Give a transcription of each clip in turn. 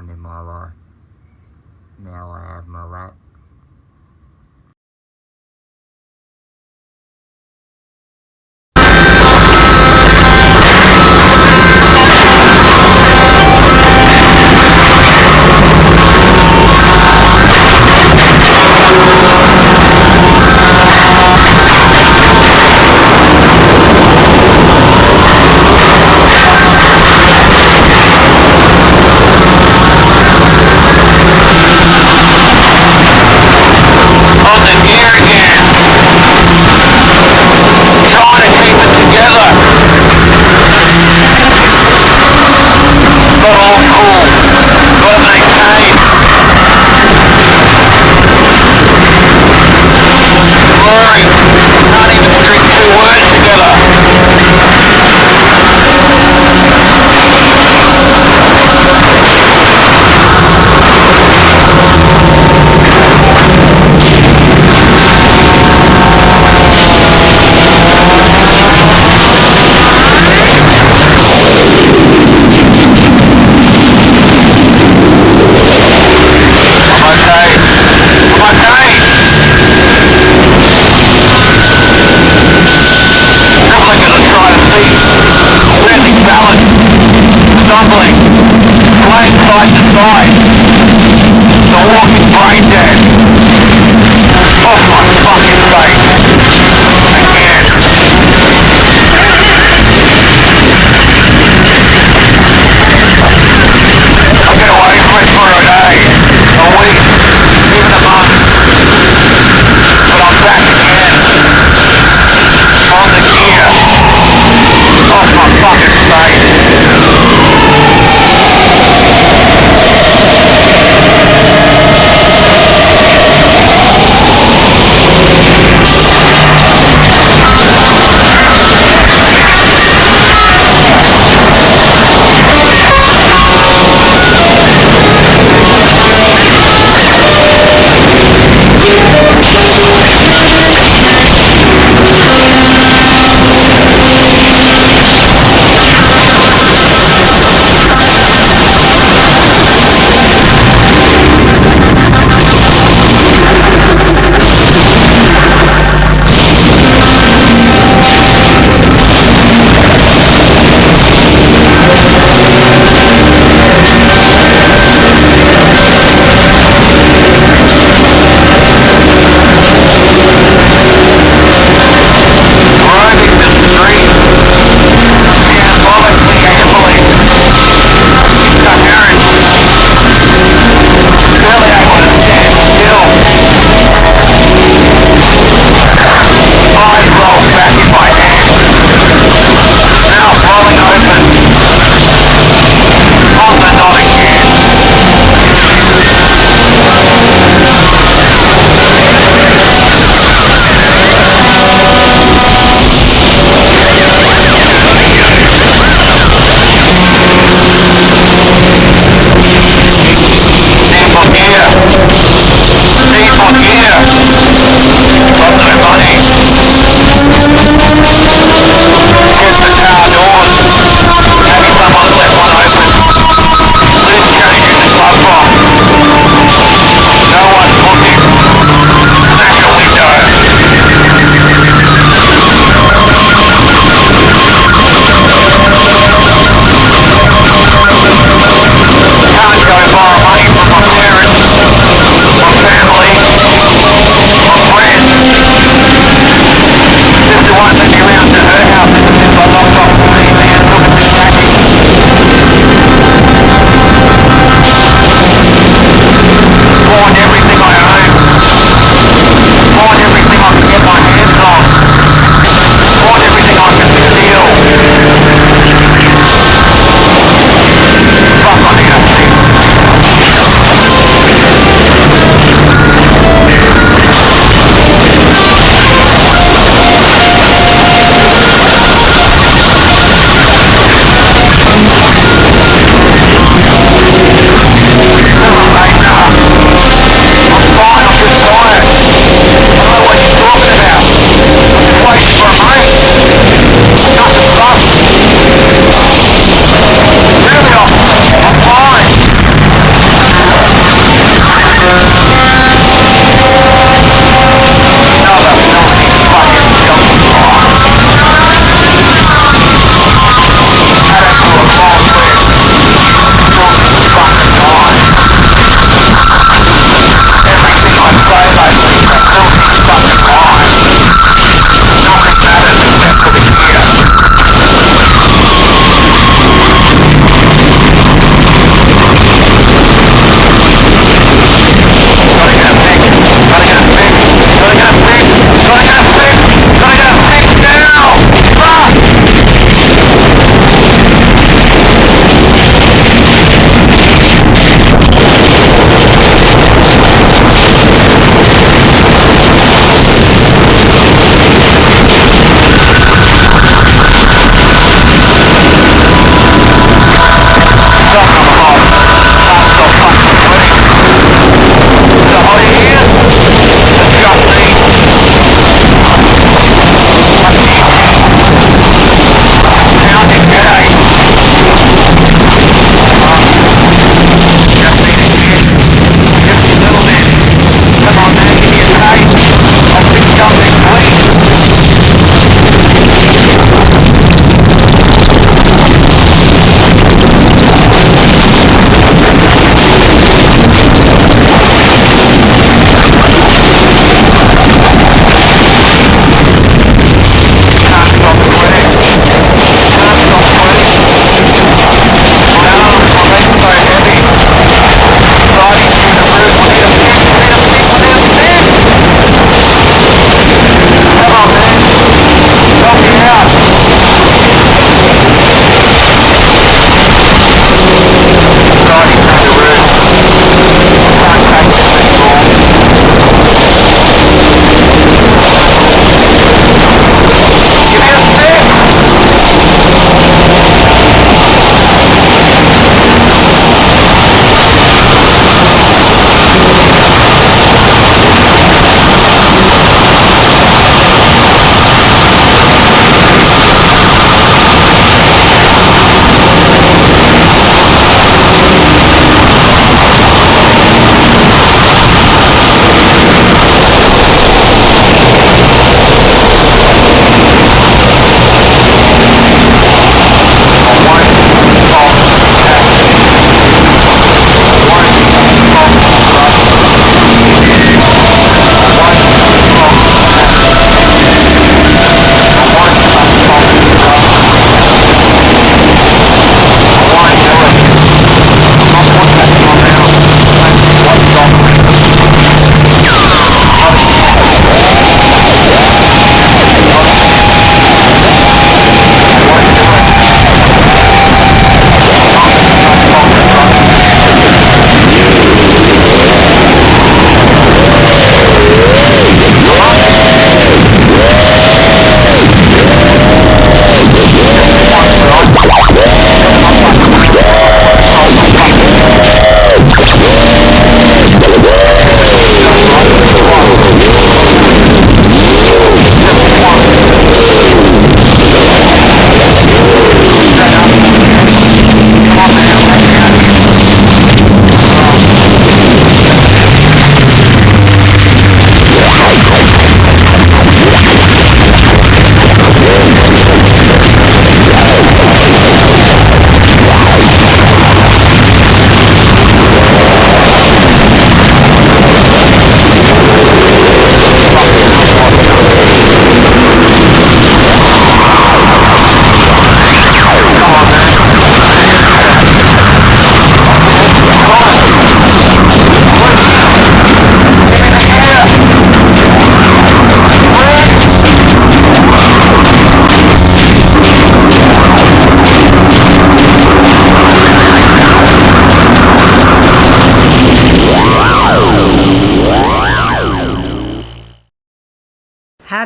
point in my life. Now I have MILAT.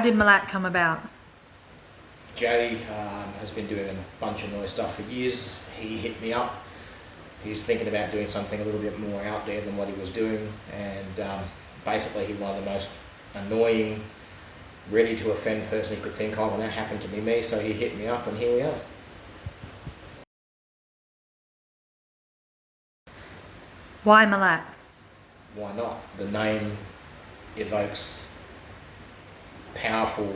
did MILAT come about? Jay has been doing a bunch of noise stuff for years. He hit me up. He was thinking about doing something a little bit more out there than what he was doing, and basically he wanted the most annoying, ready to offend person he could think of, and that happened to be me, so he hit me up and here we are. Why MILAT? Why not? The name evokes powerful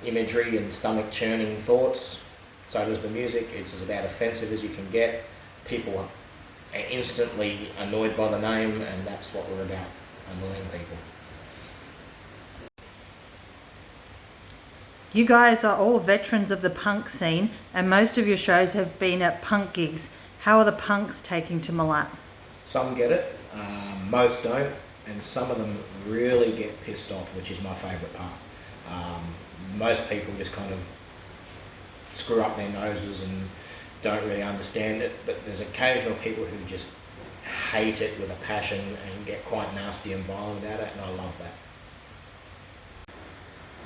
imagery and stomach churning thoughts. So does the music. It's as about offensive as you can get. People are instantly annoyed by the name, and that's what we're about, annoying people. You guys are all veterans of the punk scene, and most of your shows have been at punk gigs. How are the punks taking to MILAT? Some get it, most don't, and some of them really get pissed off, which is my favourite part. Most people just kind of screw up their noses and don't really understand it, but there's occasional people who just hate it with a passion and get quite nasty and violent about it, and I love that.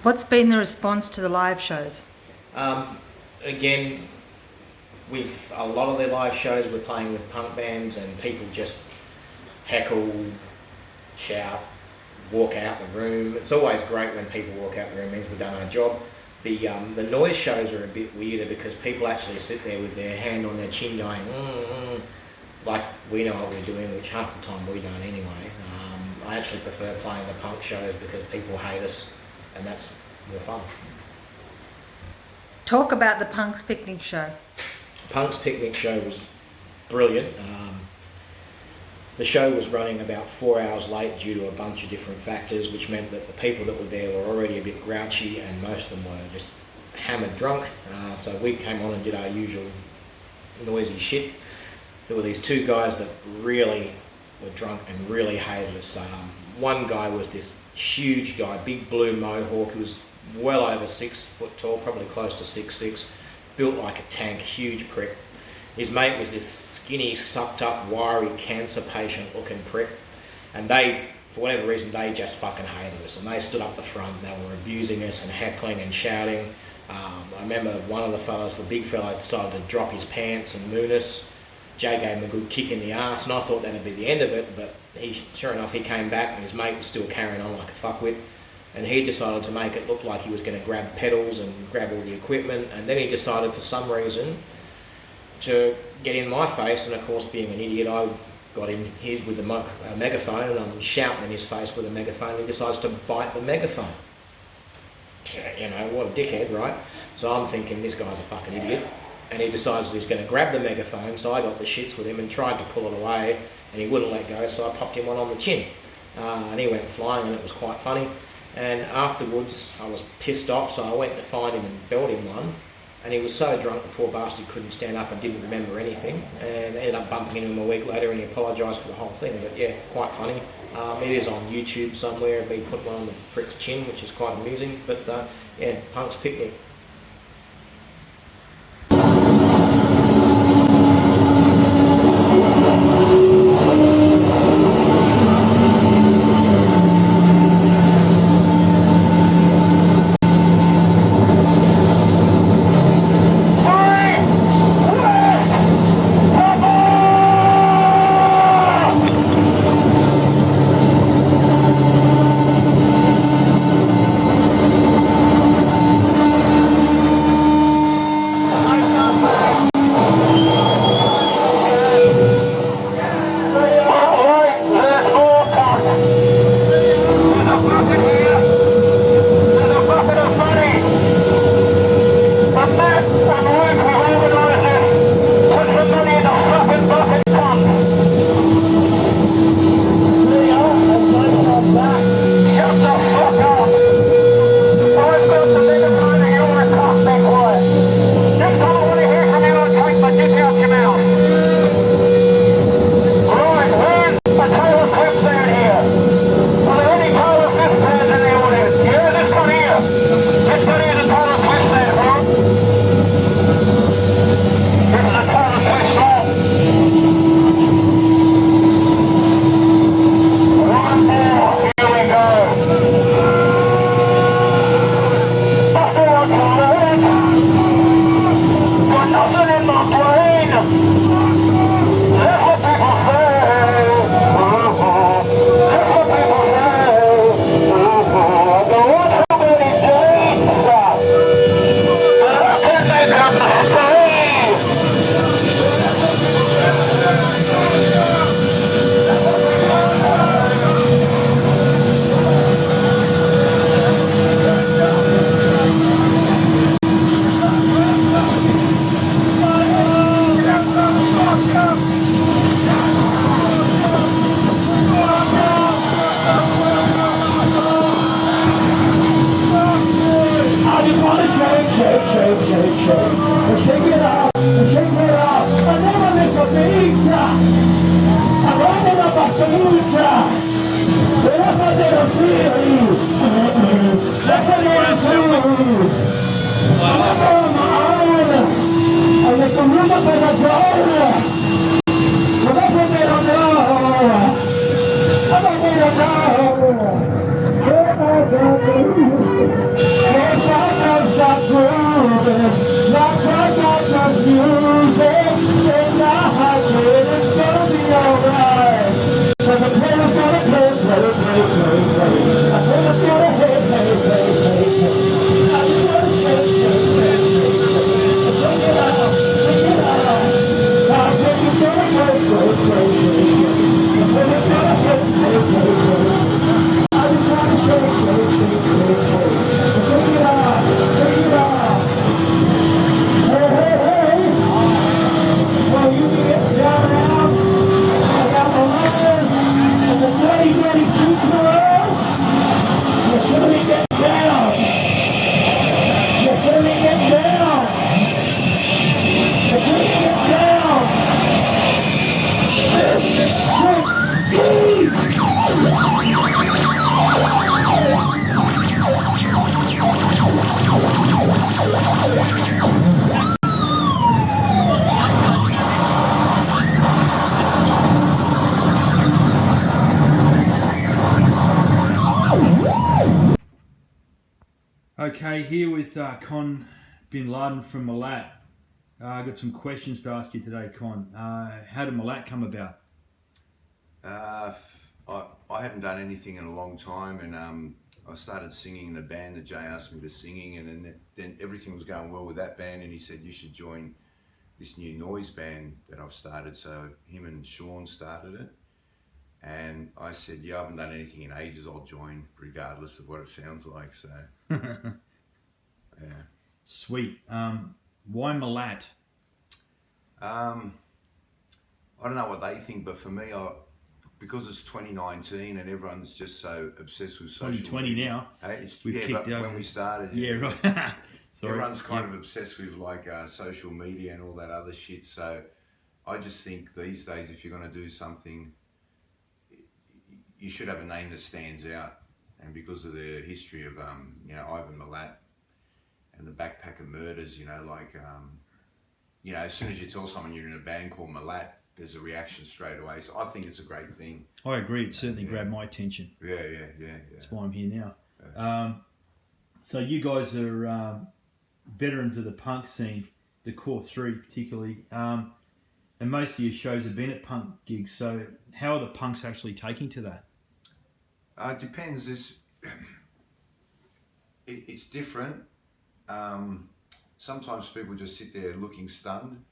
What's been the response to the live shows? Again, with a lot of their live shows, we're playing with punk bands and people just heckle, shout, walk out the room. It's always great when people walk out the room, it means we've done our job. The noise shows are a bit weirder because people actually sit there with their hand on their chin going, like we know what we're doing, which half the time we don't anyway. I actually prefer playing the punk shows because people hate us, and that's more fun. Talk about the Punks Picnic show. Punk's Picnic show was brilliant. The show was running about 4 hours late due to a bunch of different factors, which meant that the people that were there were already a bit grouchy and most of them were just hammered drunk. So we came on and did our usual noisy shit. There were these two guys that really were drunk and really hated us. One guy was this huge guy, big blue mohawk, who was well over 6 foot tall, probably close to 6'6", built like a tank, huge prick. His mate was this skinny, sucked up, wiry, cancer patient looking prick, and they, for whatever reason, they just fucking hated us, and they stood up the front. They were abusing us and heckling and shouting. I remember one of the fellas, the big fella, decided to drop his pants and moon us. Jay gave him a good kick in the arse, and I thought that'd be the end of it, but sure enough, he came back and his mate was still carrying on like a fuckwit, and he decided to make it look like he was going to grab pedals and grab all the equipment, and then he decided for some reason to get in my face, and of course, being an idiot, I got in his with the megaphone, and I'm shouting in his face with a megaphone, and he decides to bite the megaphone. You know, what a dickhead, right? So I'm thinking, this guy's a fucking idiot, and he decides he's going to grab the megaphone, so I got the shits with him and tried to pull it away, and he wouldn't let go, so I popped him one on the chin, and he went flying, and it was quite funny. And afterwards, I was pissed off, so I went to find him and belt him one. And he was so drunk, the poor bastard couldn't stand up and didn't remember anything. And ended up bumping into him a week later, and he apologised for the whole thing. But yeah, quite funny. It is on YouTube somewhere. He put one on the prick's chin, which is quite amusing. But yeah, Punk's Picnic. Okay, here with Con Bin Laden from MILAT. I got some questions to ask you today, Con. How did MILAT come about? I hadn't done anything in a long time, and I started singing in a band that Jay asked me to sing in, and then everything was going well with that band, and he said, you should join this new noise band that I've started. So him and Sean started it, and I said, yeah, I haven't done anything in ages, I'll join regardless of what it sounds like. So yeah. Sweet. Why MILAT? I don't know what they think, but for me, because it's 2019 and everyone's just so obsessed with social 2020 media. now. But when we started, yeah, right. Sorry. Everyone's kind of obsessed with like social media and all that other shit. So I just think these days, if you're going to do something, you should have a name that stands out. And because of the history of Ivan Milat and the Backpacker Murders, as soon as you tell someone you're in a band called Milat, there's a reaction straight away. So I think it's a great thing. I agree. It certainly grabbed my attention. Yeah. That's why I'm here now. Yeah. So you guys are veterans of the punk scene, the Core 3 particularly, and most of your shows have been at punk gigs. So how are the punks actually taking to that? It depends. It's different. Sometimes people just sit there looking stunned.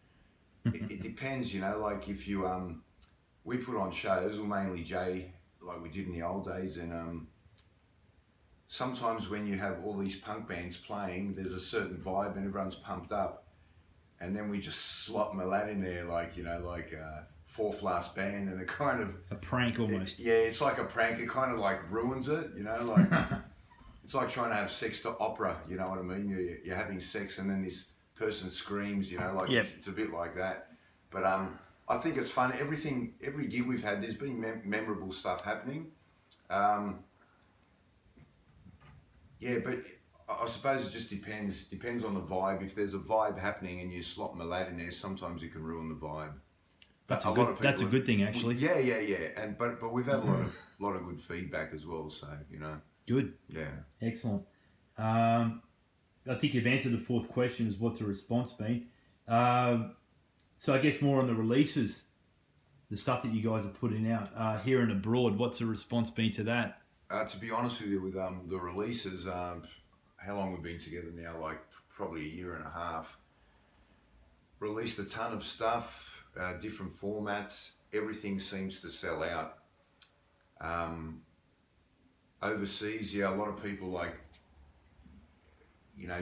It depends, like if you, we put on shows, or mainly Jay, like we did in the old days, and sometimes when you have all these punk bands playing, there's a certain vibe and everyone's pumped up, and then we just slot Milat in there, like a fourth last band, and it kind of... A prank almost. It's like a prank. It kind of like ruins it, like... It's like trying to have sex to opera, you know what I mean? You're having sex and then this person screams, like yep. It's a bit like that. But I think it's fun. Every gig we've had, there's been memorable stuff happening. But I suppose it just depends on the vibe. If there's a vibe happening and you slot Milat in there, sometimes you can ruin the vibe. That's a good thing, actually. Yeah. But we've had a lot of good feedback as well. So Good. Yeah. Excellent. I think you've answered the fourth question. Is what's the response been? So I guess more on the releases, the stuff that you guys are putting out here and abroad. What's the response been to that? To be honest with you, with the releases, how long we've been together now? Like probably a year and a half. Released a ton of stuff, different formats. Everything seems to sell out. Overseas, yeah, a lot of people like,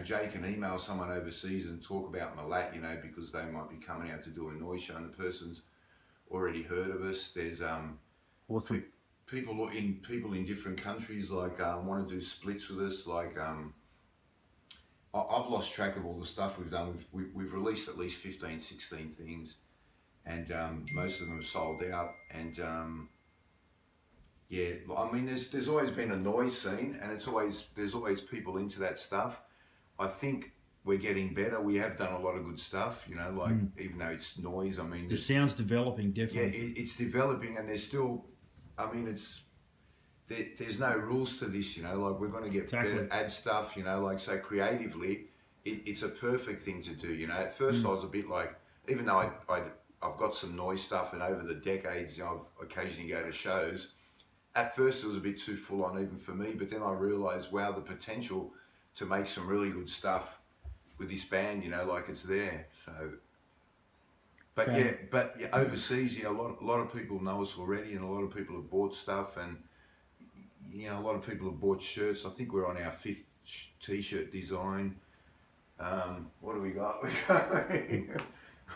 Jay can email someone overseas and talk about MILAT, because they might be coming out to do a noise show and the person's already heard of us. There's Awesome. people in different countries like want to do splits with us. Like I've lost track of all the stuff we've done. We've released at least 15, 16 things, and most of them have sold out. And yeah, I mean, there's always been a noise scene, and there's always people into that stuff. I think we're getting better. We have done a lot of good stuff, even though it's noise. I mean, The sound's developing, yeah, definitely. it's developing, and there's still, I mean, there's no rules to this, like we're going to get Exactly. better, add stuff, like so creatively, it's a perfect thing to do, At first I was a bit like, even though I've got some noise stuff, and over the decades, I've occasionally go to shows. At first it was a bit too full on even for me, but then I realised, wow, the potential to make some really good stuff with this band, like it's there. So, but yeah, overseas, a lot of people know us already, and a lot of people have bought stuff, and a lot of people have bought shirts. I think we're on our 5th t-shirt design. What do we got?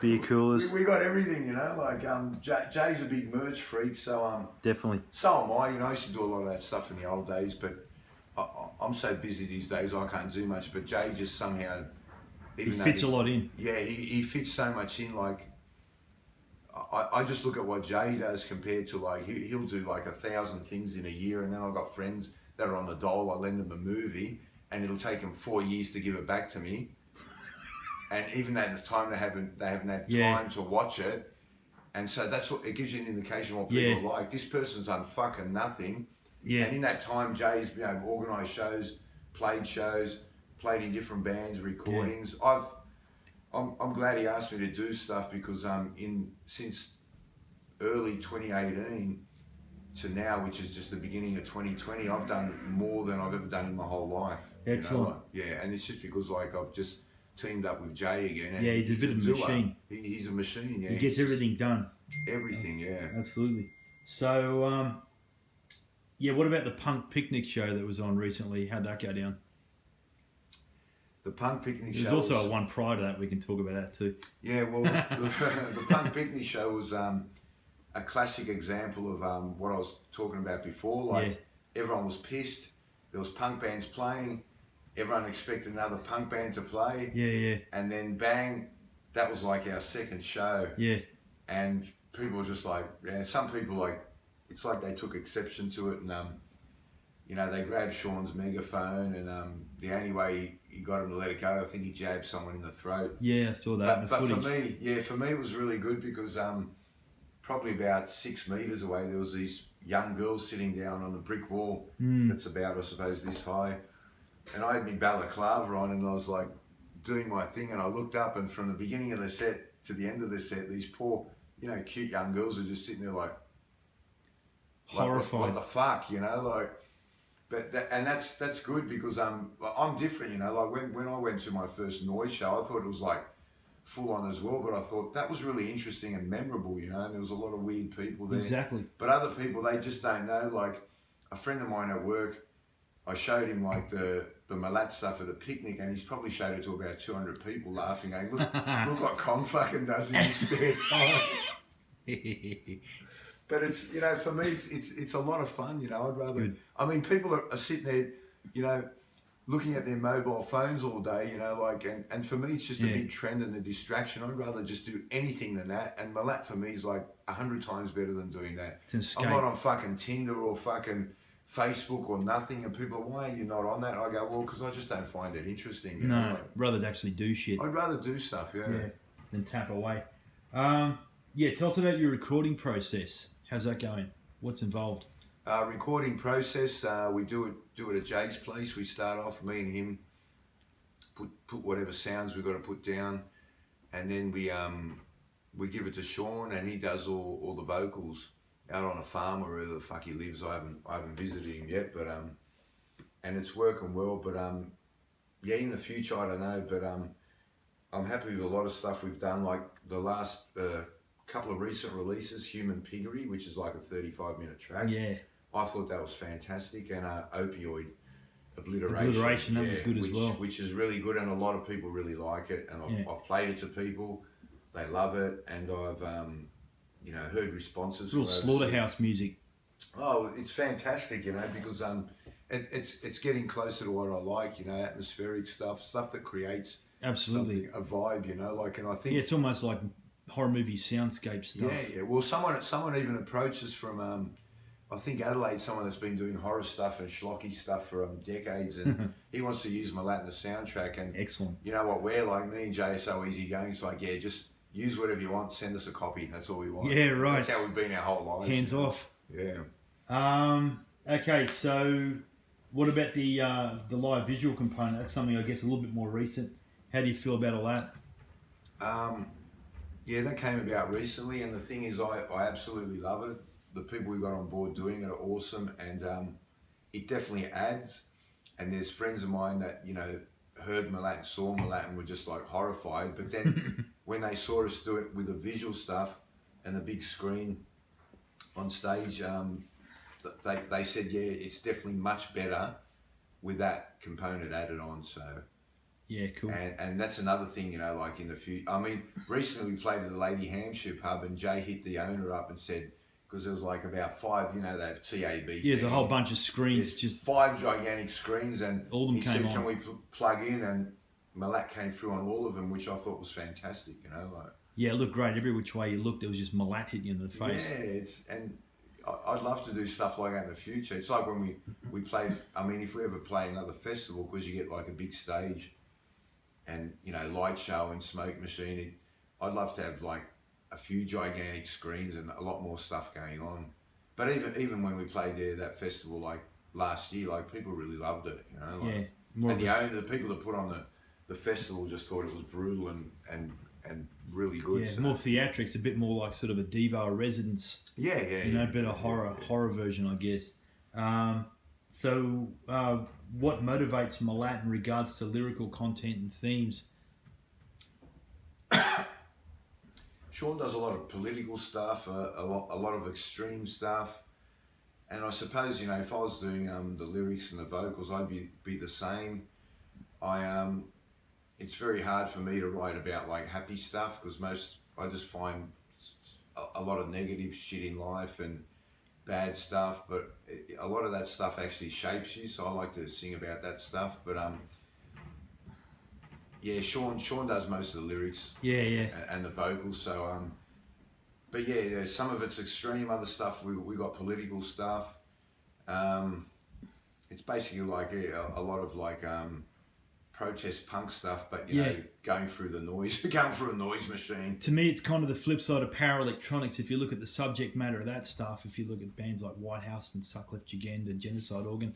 Beer coolers. We got everything, like Jay's a big merch freak, so Definitely. so am I. I used to do a lot of that stuff in the old days, but I'm so busy these days I can't do much. But Jay just somehow, He fits a lot in. Yeah, he fits so much in. Like I just look at what Jay does compared to like he'll do like 1,000 things in a year, and then I've got friends that are on the dole. I lend them a movie, and it'll take them 4 years to give it back to me. And even at the time they haven't had time to watch it, and so that's what it gives you an indication of what people are like. This person's done fucking nothing. Yeah. And in that time, Jay's organised shows, played in different bands, recordings. I'm glad he asked me to do stuff, because since early 2018 to now, which is just the beginning of 2020, I've done more than I've ever done in my whole life. Excellent. And it's just because like I've just teamed up with Jay again. And Yeah, he's a bit of a doer. machine. He's a machine. Yeah, He gets everything done. Everything. Yeah. Absolutely. So, yeah, what about the punk picnic show that was on recently? How'd that go down? The punk picnic show. There's also one prior to that. We can talk about that too. Yeah, well, the punk picnic show was a classic example of what I was talking about before. Like everyone was pissed. There was punk bands playing. Everyone expected another punk band to play. Yeah. And then bang, that was like our second show. Yeah. And people were just like, some people like, it's like they took exception to it, and they grabbed Sean's megaphone, and the only way he got him to let it go, I think he jabbed someone in the throat. Yeah, I saw that. But for me, it was really good, because probably about 6 meters away, there was these young girls sitting down on a brick wall that's about, I suppose, this high, and I had my balaclava on, and I was like doing my thing, and I looked up, and from the beginning of the set to the end of the set, these poor, cute young girls were just sitting there like horrified. What the fuck, like. But that's good, because I'm different, like when I went to my first noise show, I thought it was like full on as well, but I thought that was really interesting and memorable, and there was a lot of weird people there. Exactly. But other people, they just don't know. Like a friend of mine at work, I showed him like the MILAT stuff at the picnic, and he's probably showed it to about 200 people, laughing, going, look what Con fucking does in his spare time. But it's, for me, it's a lot of fun, I'd rather, Good. I mean, people are sitting there, looking at their mobile phones all day, and for me, it's just a big trend and a distraction. I'd rather just do anything than that. And MILAT for me is like 100 times better than doing that. I'm not on fucking Tinder or fucking Facebook or nothing. And people are, why are you not on that? I go, well, because I just don't find it interesting. No, rather actually do shit. I'd rather do stuff, than tap away. Tell us about your recording process. How's that going? What's involved? Recording process, we do it at Jay's place. We start off, me and him, put whatever sounds we've got to put down, and then we we give it to Sean, and he does all the vocals out on a farm or wherever the fuck he lives. I haven't visited him yet, but and it's working well. But yeah, in the future I don't know, but I'm happy with a lot of stuff we've done. Like the last couple of recent releases, Human Piggery, which is like a 35-minute track. Yeah. I thought that was fantastic, and Opioid Obliteration, that was good as well. Which is really good, and a lot of people really like it. And I've played it to people, they love it, and I've heard responses. Real slaughterhouse music. Oh, it's fantastic, because it's getting closer to what I like, atmospheric stuff that creates absolutely a vibe, and I think it's almost like horror movie soundscape stuff. Yeah. Well, someone even approached us from I think Adelaide, someone that's been doing horror stuff and schlocky stuff for decades, and he wants to use MILAT in the soundtrack. And excellent. You know what, we're like, me and Jay are so easygoing. It's like, yeah, just use whatever you want, send us a copy. That's all we want. Yeah, right. That's how we've been our whole lives. Hands off. Yeah. Okay, so what about the live visual component? That's something I guess a little bit more recent. How do you feel about all that? Yeah, that came about recently, and the thing is, I absolutely love it. The people we got on board doing it are awesome, and it definitely adds. And there's friends of mine that heard MILAT, saw MILAT, and were just like horrified. But then when they saw us do it with the visual stuff and the big screen on stage, they said, yeah, it's definitely much better with that component added on. So yeah, cool. And that's another thing, like in the future. I mean, recently we played at the Lady Hampshire pub, and Jay hit the owner up and said, because there was like about 5, they have TAB. Yeah, there's a whole bunch of screens. There's just 5 gigantic screens, and all of them he came said, on. can we plug in? And MILAT came through on all of them, which I thought was fantastic, like. Yeah, it looked great. Every which way you looked, there was just MILAT hitting you in the face. Yeah, and I'd love to do stuff like that in the future. It's like when we played, I mean, if we ever play another festival, because you get like a big stage and, light show and smoke machine, I'd love to have like a few gigantic screens and a lot more stuff going on. But even when we played there, that festival, like last year, like people really loved it, Yeah. And the people that put on the festival just thought it was brutal and really good. Yeah, so. more theatrics, a bit more like sort of a diva residence. Yeah. Bit of horror version, I guess. So what motivates MILAT in regards to lyrical content and themes? Sean does a lot of political stuff, a lot of extreme stuff, and I suppose if I was doing the lyrics and the vocals, I'd be the same. It's very hard for me to write about like happy stuff, because I just find a lot of negative shit in life and bad stuff, but a lot of that stuff actually shapes you, so I like to sing about that stuff. But yeah, Sean does most of the lyrics. Yeah. And the vocals. So but yeah, some of it's extreme. Other stuff we got political stuff. It's basically like a lot of like protest punk stuff, but going through the noise, going through a noise machine. To me, it's kind of the flip side of power electronics. If you look at the subject matter of that stuff, if you look at bands like Whitehouse and Sutcliffe Jugend and Genocide Organ,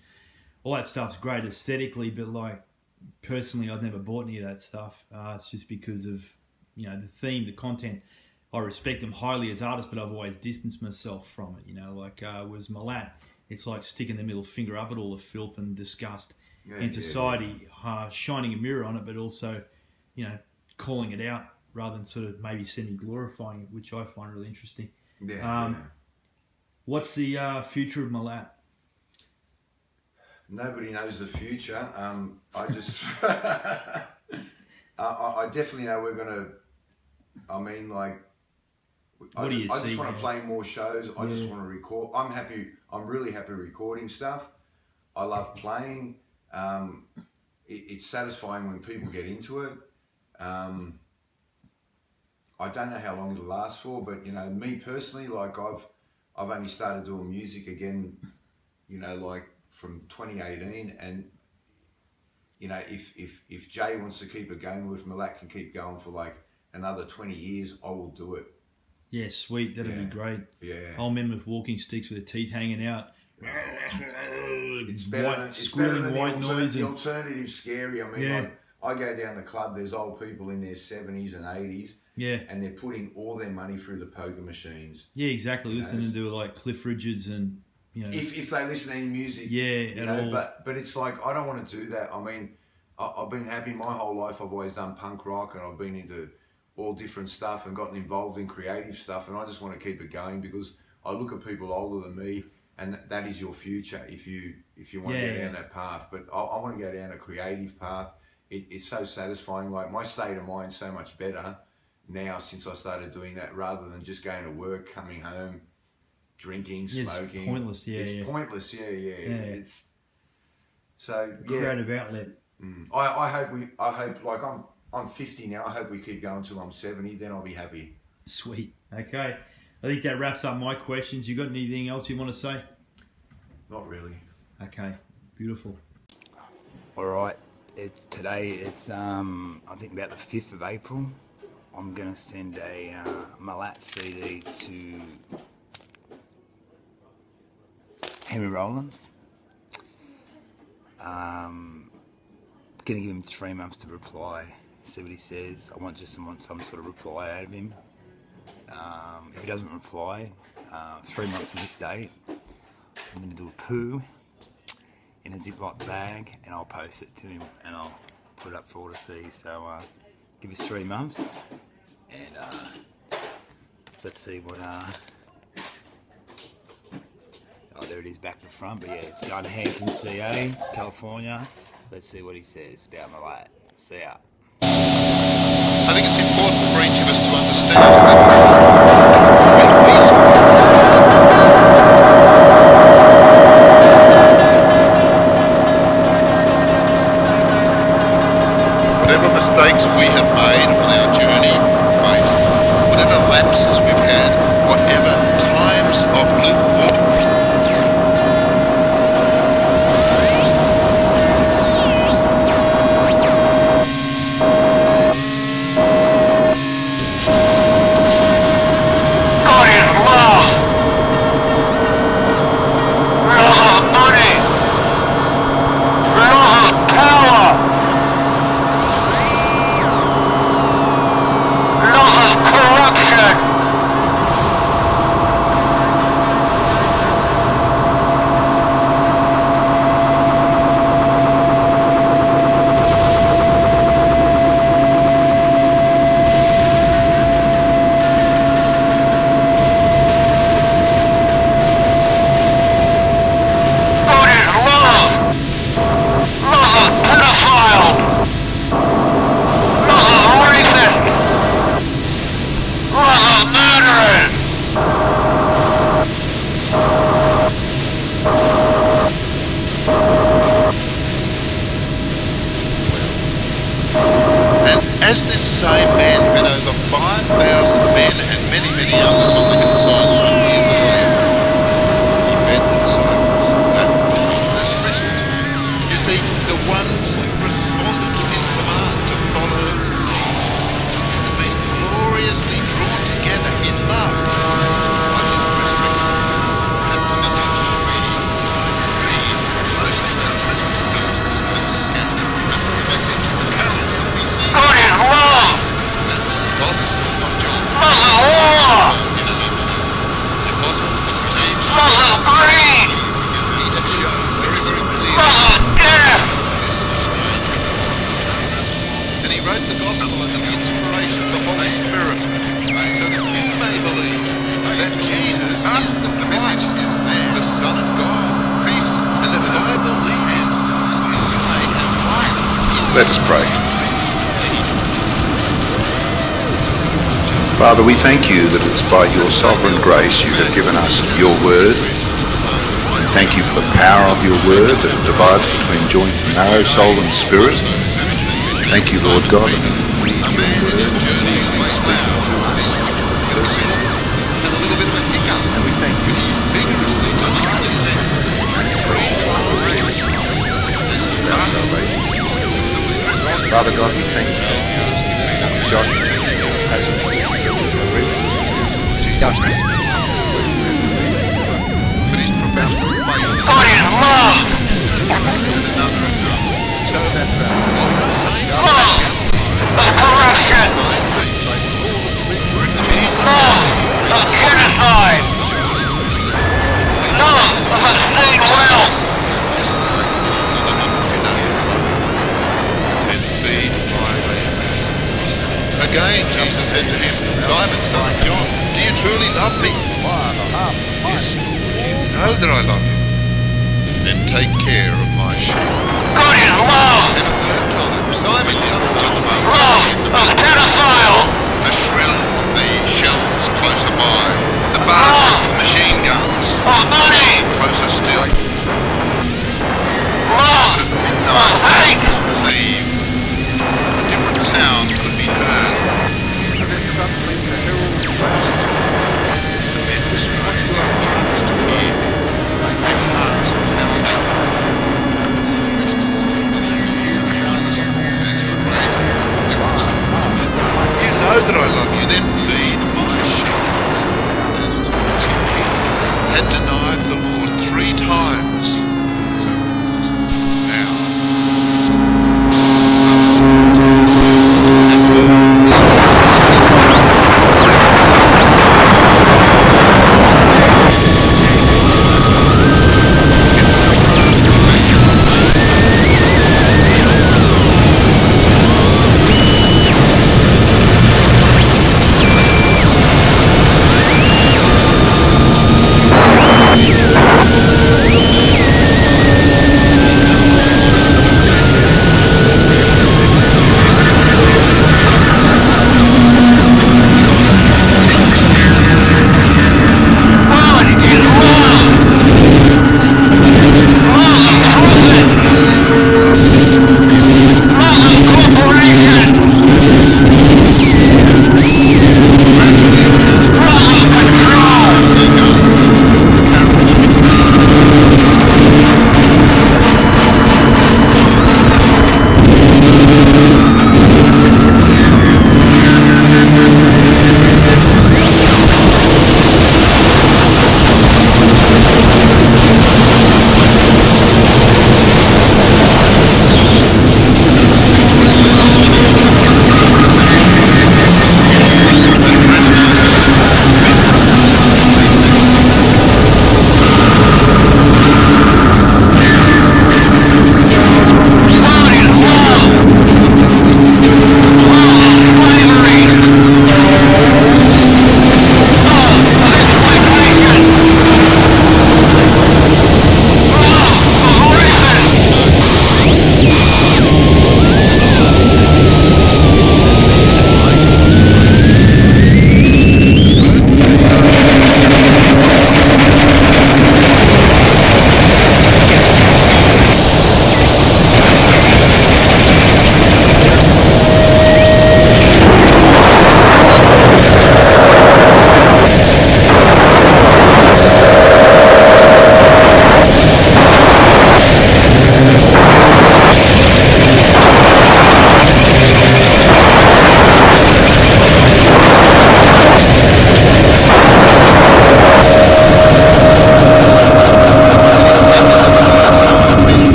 all that stuff's great aesthetically, but like personally, I've never bought any of that stuff. It's just because of the theme, the content. I respect them highly as artists, but I've always distanced myself from it. Was MILAT. It's like sticking the middle finger up at all the filth and disgust in society, shining a mirror on it, but also, calling it out rather than sort of maybe semi-glorifying it, which I find really interesting. What's the future of MILAT? Nobody knows the future. I just, I definitely know we're gonna. I mean, like, what do you see? I just want to play more shows. I just want to record. I'm happy. I'm really happy recording stuff. I love playing. It's satisfying when people get into it. I don't know how long it'll last for, but me personally, like I've only started doing music again, like from 2018, and if Jay wants to keep it going, with MILAT can keep going for like another 20 years, I will do it. Yeah, sweet. That'd be great. Yeah. Old men with walking sticks with their teeth hanging out. It's better than white the noise. alternative scary. I mean, I go down the club, there's old people in their 70s and 80s, Yeah. and they're putting all their money through the poker machines. Yeah, exactly. Listening to like Cliff Richards and, you know. If they listen to any music. Yeah, you know, but it's like, I don't want to do that. I mean, I've been happy my whole life. I've always done punk rock, and I've been into all different stuff and gotten involved in creative stuff, and I just want to keep it going because I look at people older than me, and that is your future if you want to go down that path. But I want to go down a creative path. It's so satisfying. Like, my state of mind's so much better now since I started doing that, rather than just going to work, coming home, drinking, smoking. It's pointless. It's pointless. Yeah. It's so creative outlet. I hope like I'm 50 now. I hope we keep going till I'm 70. Then I'll be happy. Sweet. Okay. I think that wraps up my questions. You got anything else you want to say? Not really. Okay. Beautiful. All right. Today it's I think about the 5th of April. I'm gonna send a MILAT CD to Henry Rollins. Gonna give him 3 months to reply. See what he says. I want some sort of reply out of him. If he doesn't reply, 3 months from this date, I'm going to do a poo in a Ziploc bag, and I'll post it to him, and I'll put it up for all to see. So give us 3 months, and let's see what. Oh, there it is, back to front. But yeah, it's going to Hampton, CA, California. Let's see what he says about MILAT. See ya. I think it's important for each of us to understand that whatever mistakes we have made on our journey, whatever lapses we've had, whatever times of lukewarm. As this same man fed over 5,000 men and many, many others on the hillsides from years earlier, he fed the disciples that this rest. You see, the ones who responded to his command to follow have been gloriously drawn together in love by his resurrection. That's the message we read. Most of the scattered. That's the message the carols that we sing. God is love! Gospel of John. Love of war! The gospel was changed. Love of greed! He had shown very, very clearly. Love of death! This is dangerous. And he wrote the gospel under the inspiration of the Holy Spirit, so that you may believe that Jesus is the Christ, the Son of God, and that by believing you may have life. Let's pray. Father, we thank you that it's by your sovereign grace you have given us your word. And thank you for the power of your word that divides between joint and marrow, soul and spirit. Thank you, Lord God. And we read your word. And we thank you. Father God, we thank you. Josh has judgment. But his professional faith. God is love! So, I'm not saying of corruption, love of genocide, love of obscene wealth. Again, Jesus said to him, Simon, son of John, do you truly love me? Yes, you know that I love you. Then take care of my sheep. God is love! And a third time, Simon, son of John, love of pedophile! The shrill of the shells closer by, the bark of machine guns, of money! Closer still. Love of hate! Believe. A different sound could be heard. Know that I love you, then feed my sheep. Had denied the Lord 3 times. Now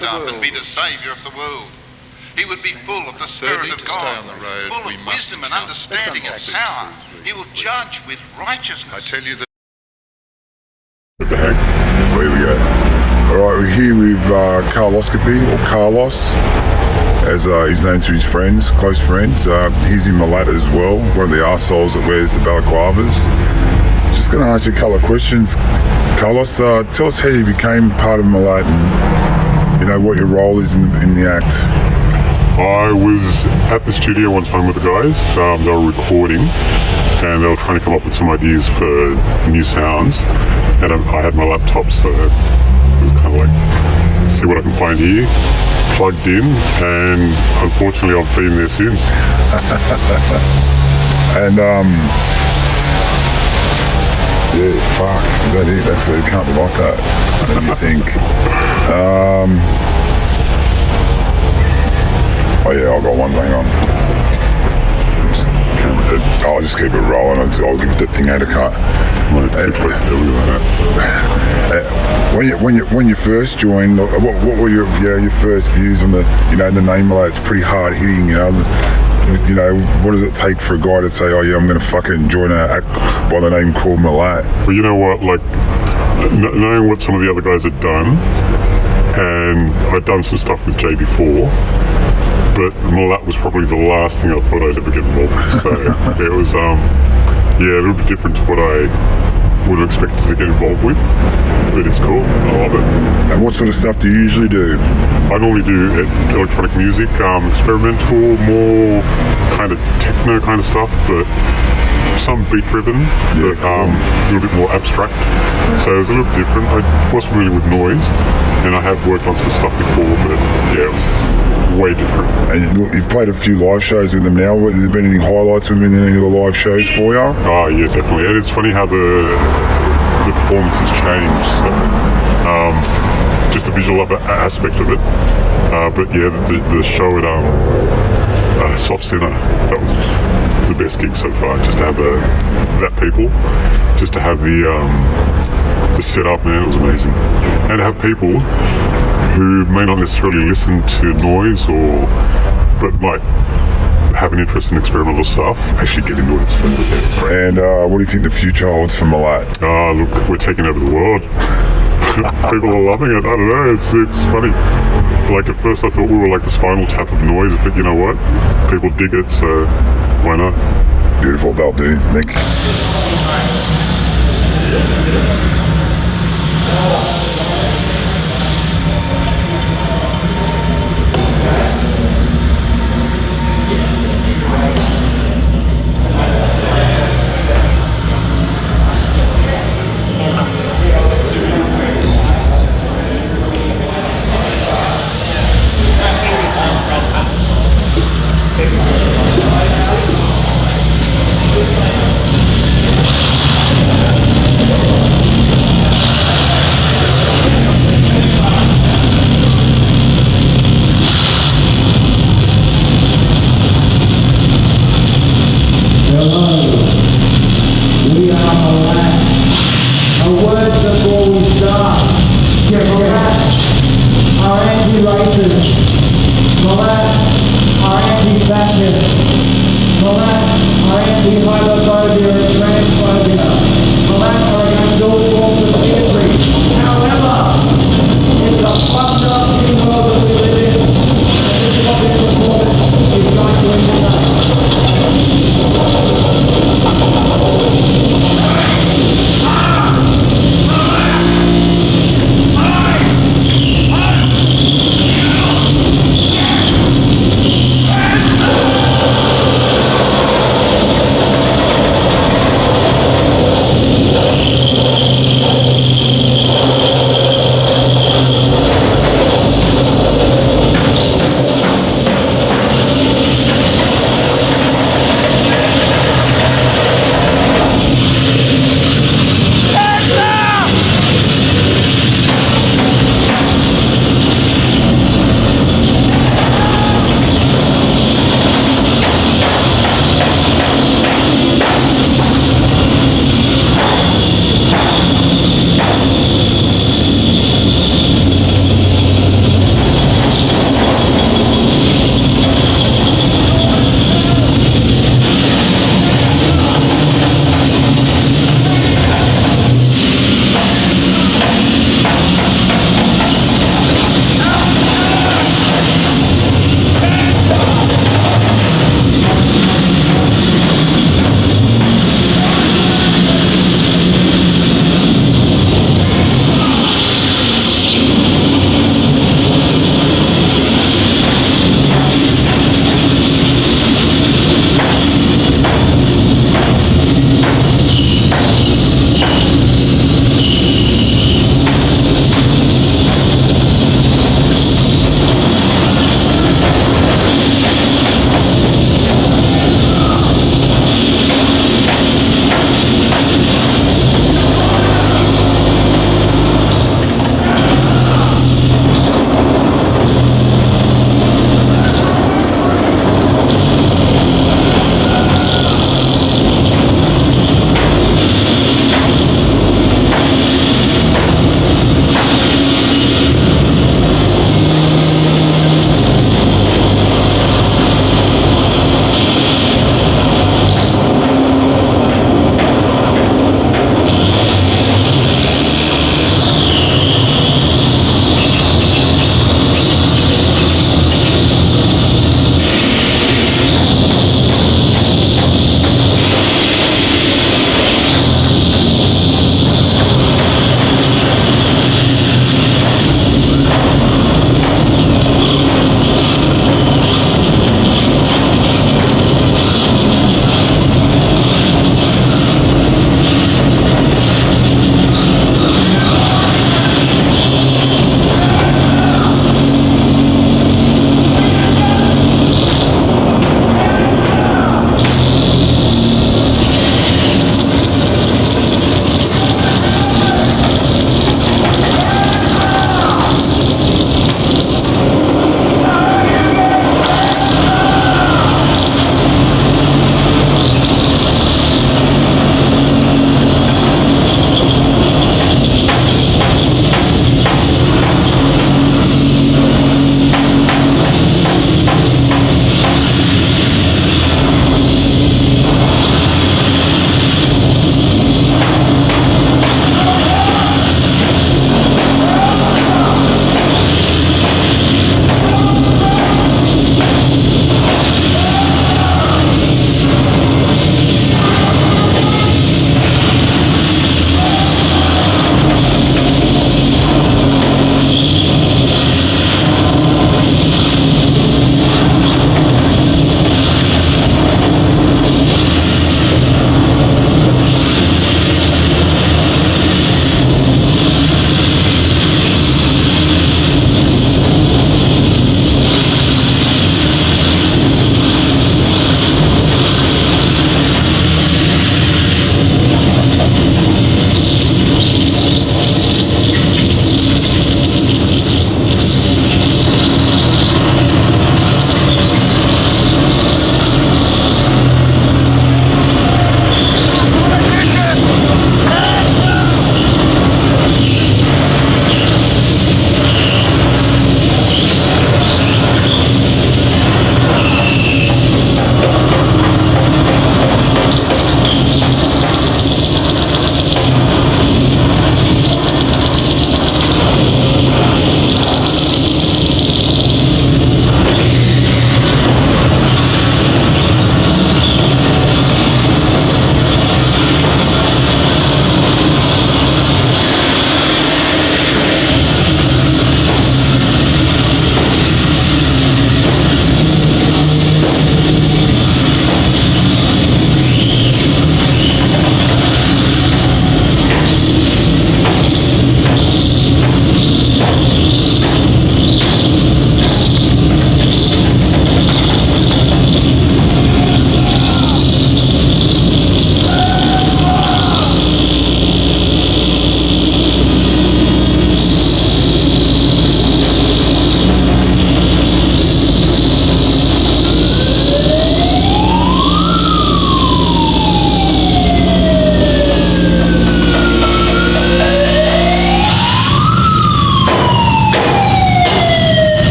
raised up and be the saviour of the world. He would be full of the Spirit Thirdly, of to God, stay on the road, full we of must wisdom and count understanding and the power. costs. He will judge with righteousness. I tell you that There we go. Alright, we're here with Carloscopy, or Carlos, as he's known to his friends, close friends. He's in MILAT as well, one of the arseholes that wears the balaclavas. Just going to ask you a couple of questions. Carlos, tell us how you became part of MILAT and, you know, what your role is in the act. I was at the studio one time with the guys. They were recording and they were trying to come up with some ideas for new sounds. And I had my laptop, so it was kind of like, see what I can find here. Plugged in, and unfortunately I've been there since. And yeah, fuck, is that it? That's it, can't be like that. What do you think? Oh yeah, I've got one, hang on. I'll just keep it rolling. I'll give the thing out of cut. When you first joined, what were your first views on the the name MILAT? It's pretty hard hitting, what does it take for a guy to say, oh yeah, I'm going to fucking join a act by the name called MILAT? Well, you know what, like, knowing what some of the other guys had done, and I'd done some stuff with Jay before, but MILAT was probably the last thing I thought I'd ever get involved with. So it was, a little bit different to what I would have expected to get involved with, but it's cool. I love it. And what sort of stuff do you usually do? I normally do electronic music, experimental, more kind of techno kind of stuff, but some beat driven, but a little bit more abstract. So it was a little bit different. I was familiar with noise, and I have worked on some stuff before, but yeah, it was way different. And look, you've played a few live shows with them now. Has there been any highlights with them in any of the live shows for you? Oh yeah, definitely. And it's funny how the performance has changed. So, just the visual aspect of it. But yeah, the show at Soft Centre, that was the best gig so far. Just to have that people, just to have the setup, man, it was amazing. And to have people who may not necessarily listen to noise but might have an interest in experimental stuff, actually get into it. So, yeah, and what do you think the future holds for MILAT? Look, we're taking over the world. People are loving it. I don't know, it's funny. Like at first I thought we were like the Spinal Tap of noise, but you know what? People dig it, so why not? Beautiful, they'll do. Thank you.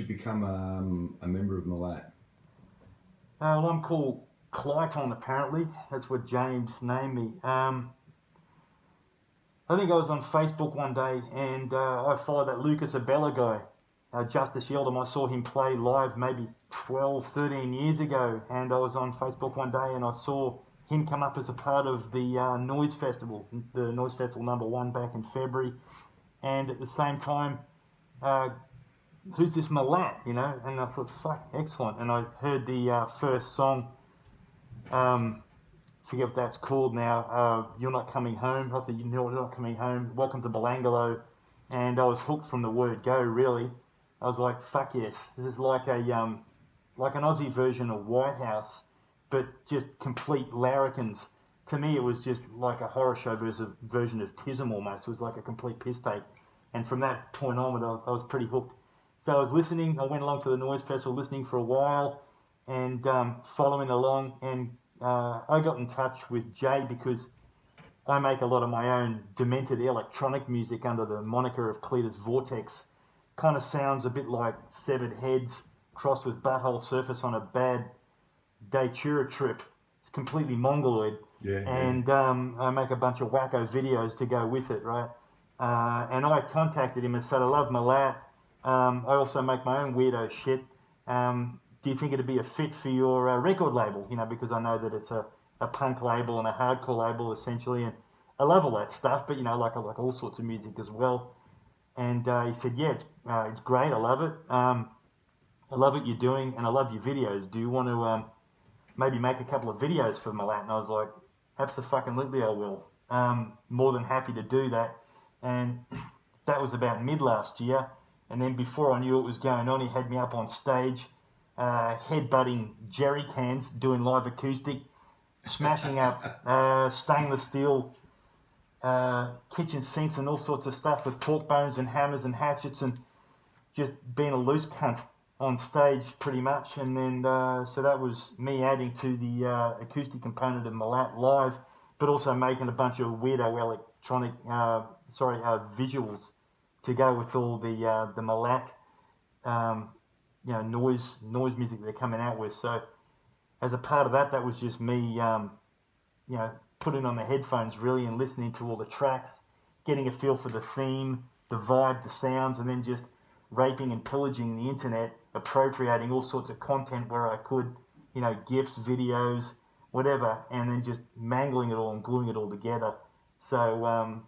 become a member of MILAT? Well, I'm called Clyton, apparently. That's what James named me. I think I was on Facebook one day and I followed that Lucas Abella guy, Justice Yeldon. I saw him play live maybe 12, 13 years ago, and I was on Facebook one day and I saw him come up as a part of the Noise Festival, the Noise Festival #1 back in February. And at the same time, who's this MILAT, you know? And I thought, fuck, excellent. And I heard the first song, forget what that's called now, You're Not Coming Home. I thought, You're Not Coming Home, Welcome to Belangolo. And I was hooked from the word go, really. I was like, fuck yes, this is like an Aussie version of White House, but just complete larrikins. To me, it was just like a horror show version of Tism almost. It was like a complete piss take. And from that point onward, I was pretty hooked. So I was listening, I went along to the Noise Festival, listening for a while and following along. And I got in touch with Jay because I make a lot of my own demented electronic music under the moniker of Cletus Vortex. Kind of sounds a bit like Severed Heads crossed with Butthole Surface on a bad Datura trip. It's completely mongoloid. Yeah. And I make a bunch of wacko videos to go with it, right? And I contacted him and said, I love MILAT. I also make my own weirdo shit. Do you think it'd be a fit for your record label? You know, because I know that it's a punk label and a hardcore label essentially, and I love all that stuff. But you know, like all sorts of music as well. And he said, yeah, it's great. I love it. I love what you're doing, and I love your videos. Do you want to maybe make a couple of videos for MILAT? And I was like, absolutely, I will. More than happy to do that. And that was about mid last year. And then before I knew what was going on, he had me up on stage, headbutting jerry cans, doing live acoustic, smashing up stainless steel kitchen sinks and all sorts of stuff with pork bones and hammers and hatchets, and just being a loose cunt on stage pretty much. And then so that was me adding to the acoustic component of MILAT live, but also making a bunch of weirdo electronic visuals to go with all the MILAT noise music they're coming out with. So as a part of that was just me putting on the headphones really and listening to all the tracks, getting a feel for the theme, the vibe, the sounds, and then just raping and pillaging the internet, appropriating all sorts of content where I could, GIFs, videos, whatever, and then just mangling it all and gluing it all together. So,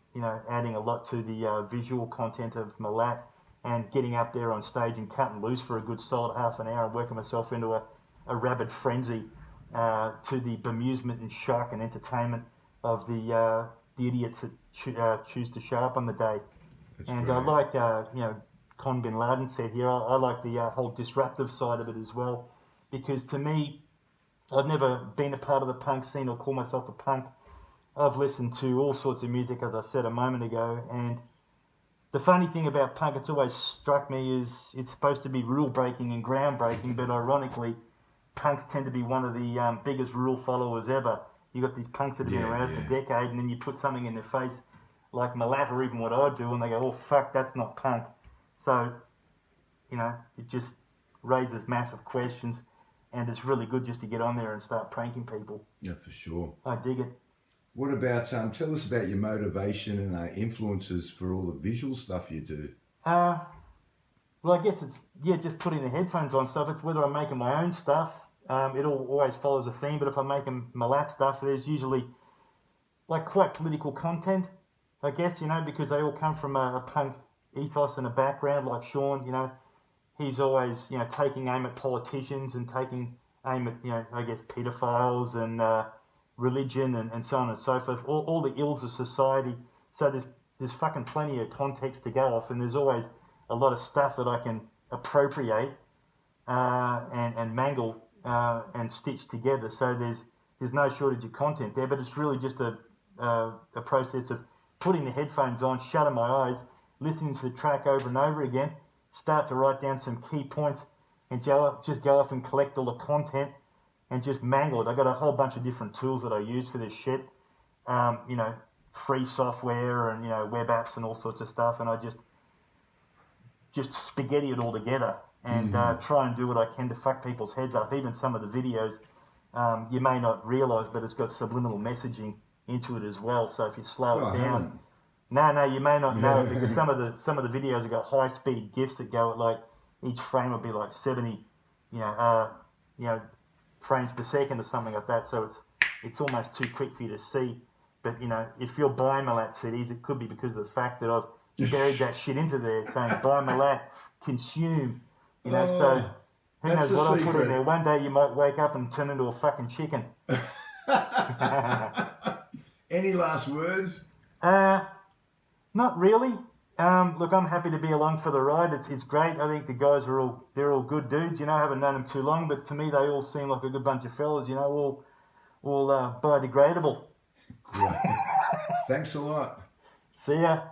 adding a lot to the visual content of MILAT and getting up there on stage and cutting loose for a good solid half an hour and working myself into a rabid frenzy to the bemusement and shock and entertainment of the idiots that choose to show up on the day. That's and brilliant. I like, Con Bin Laden said here, I like the whole disruptive side of it as well, because to me, I've never been a part of the punk scene or call myself a punk. I've listened to all sorts of music, as I said a moment ago, and the funny thing about punk, it's always struck me, is it's supposed to be rule-breaking and groundbreaking, but ironically, punks tend to be one of the biggest rule followers ever. You got these punks that have been around for a decade, and then you put something in their face like MILAT or even what I do, and they go, oh, fuck, that's not punk. So, it just raises massive questions, and it's really good just to get on there and start pranking people. Yeah, for sure. I dig it. What about, tell us about your motivation and influences for all the visual stuff you do. Well, I guess it's, just putting the headphones on stuff. It's whether I'm making my own stuff. It always follows a theme, but if I'm making MILAT stuff, there's usually quite political content, I guess, because they all come from a punk ethos and a background. Like Sean, he's always, taking aim at politicians and taking aim at, I guess, pedophiles and religion and so on and so forth, all the ills of society. So there's fucking plenty of context to go off, and there's always a lot of stuff that I can appropriate and mangle and stitch together. So there's no shortage of content there, but it's really just a process of putting the headphones on, shutting my eyes, listening to the track over and over again, start to write down some key points, and just go off and collect all the content and just mangle it. I got a whole bunch of different tools that I use for this shit, free software and web apps and all sorts of stuff, and I just spaghetti it all together and try and do what I can to fuck people's heads up. Even some of the videos, you may not realise, but it's got subliminal messaging into it as well. So if you slow it down, no, you may not know it, because some of the videos have got high speed GIFs that go at like, each frame will be like 70, frames per second or something like that. So it's almost too quick for you to see. But if you're buying MILAT CDs, it could be because of the fact that I've buried that shit into there, saying buy MILAT, consume. So who knows what I'll put in there. One day you might wake up and turn into a fucking chicken. Any last words? Not really. Look, I'm happy to be along for the ride. It's great. I think the guys they're all good dudes. I haven't known them too long, but to me they all seem like a good bunch of fellas. All biodegradable. Yeah. Thanks a lot. See ya.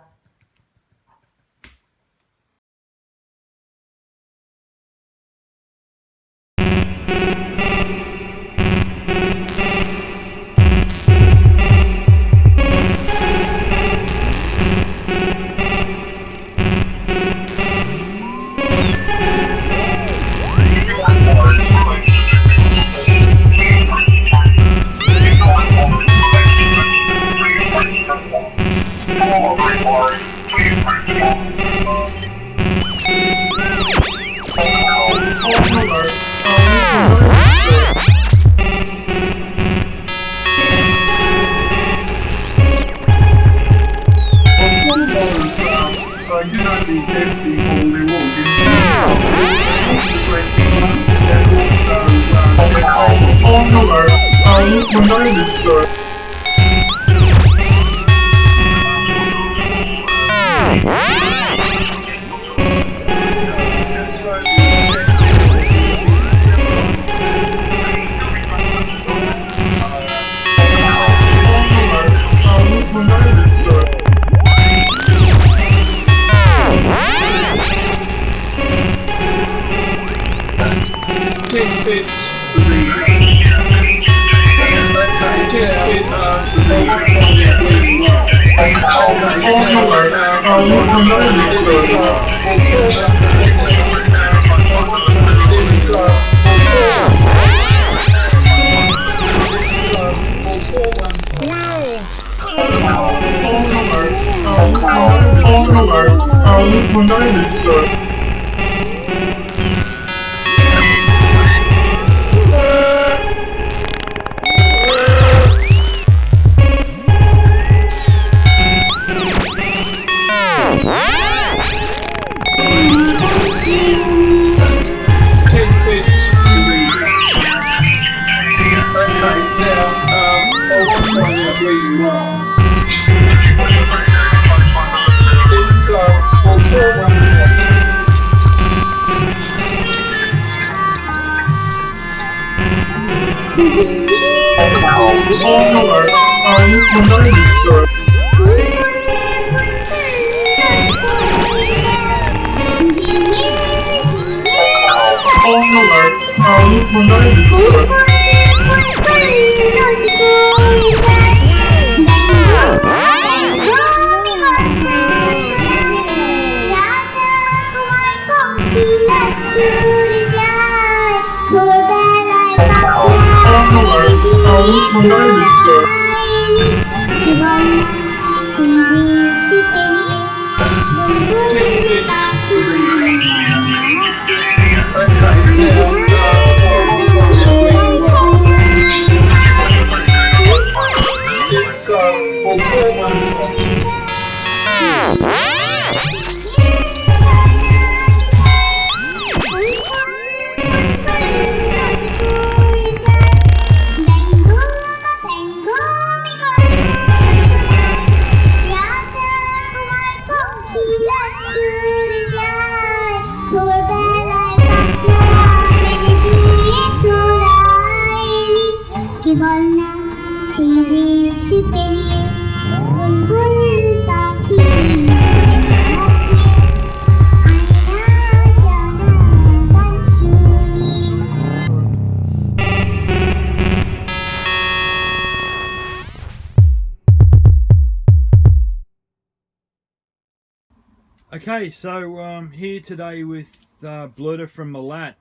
Okay, so I'm here today with Blurter from MILAT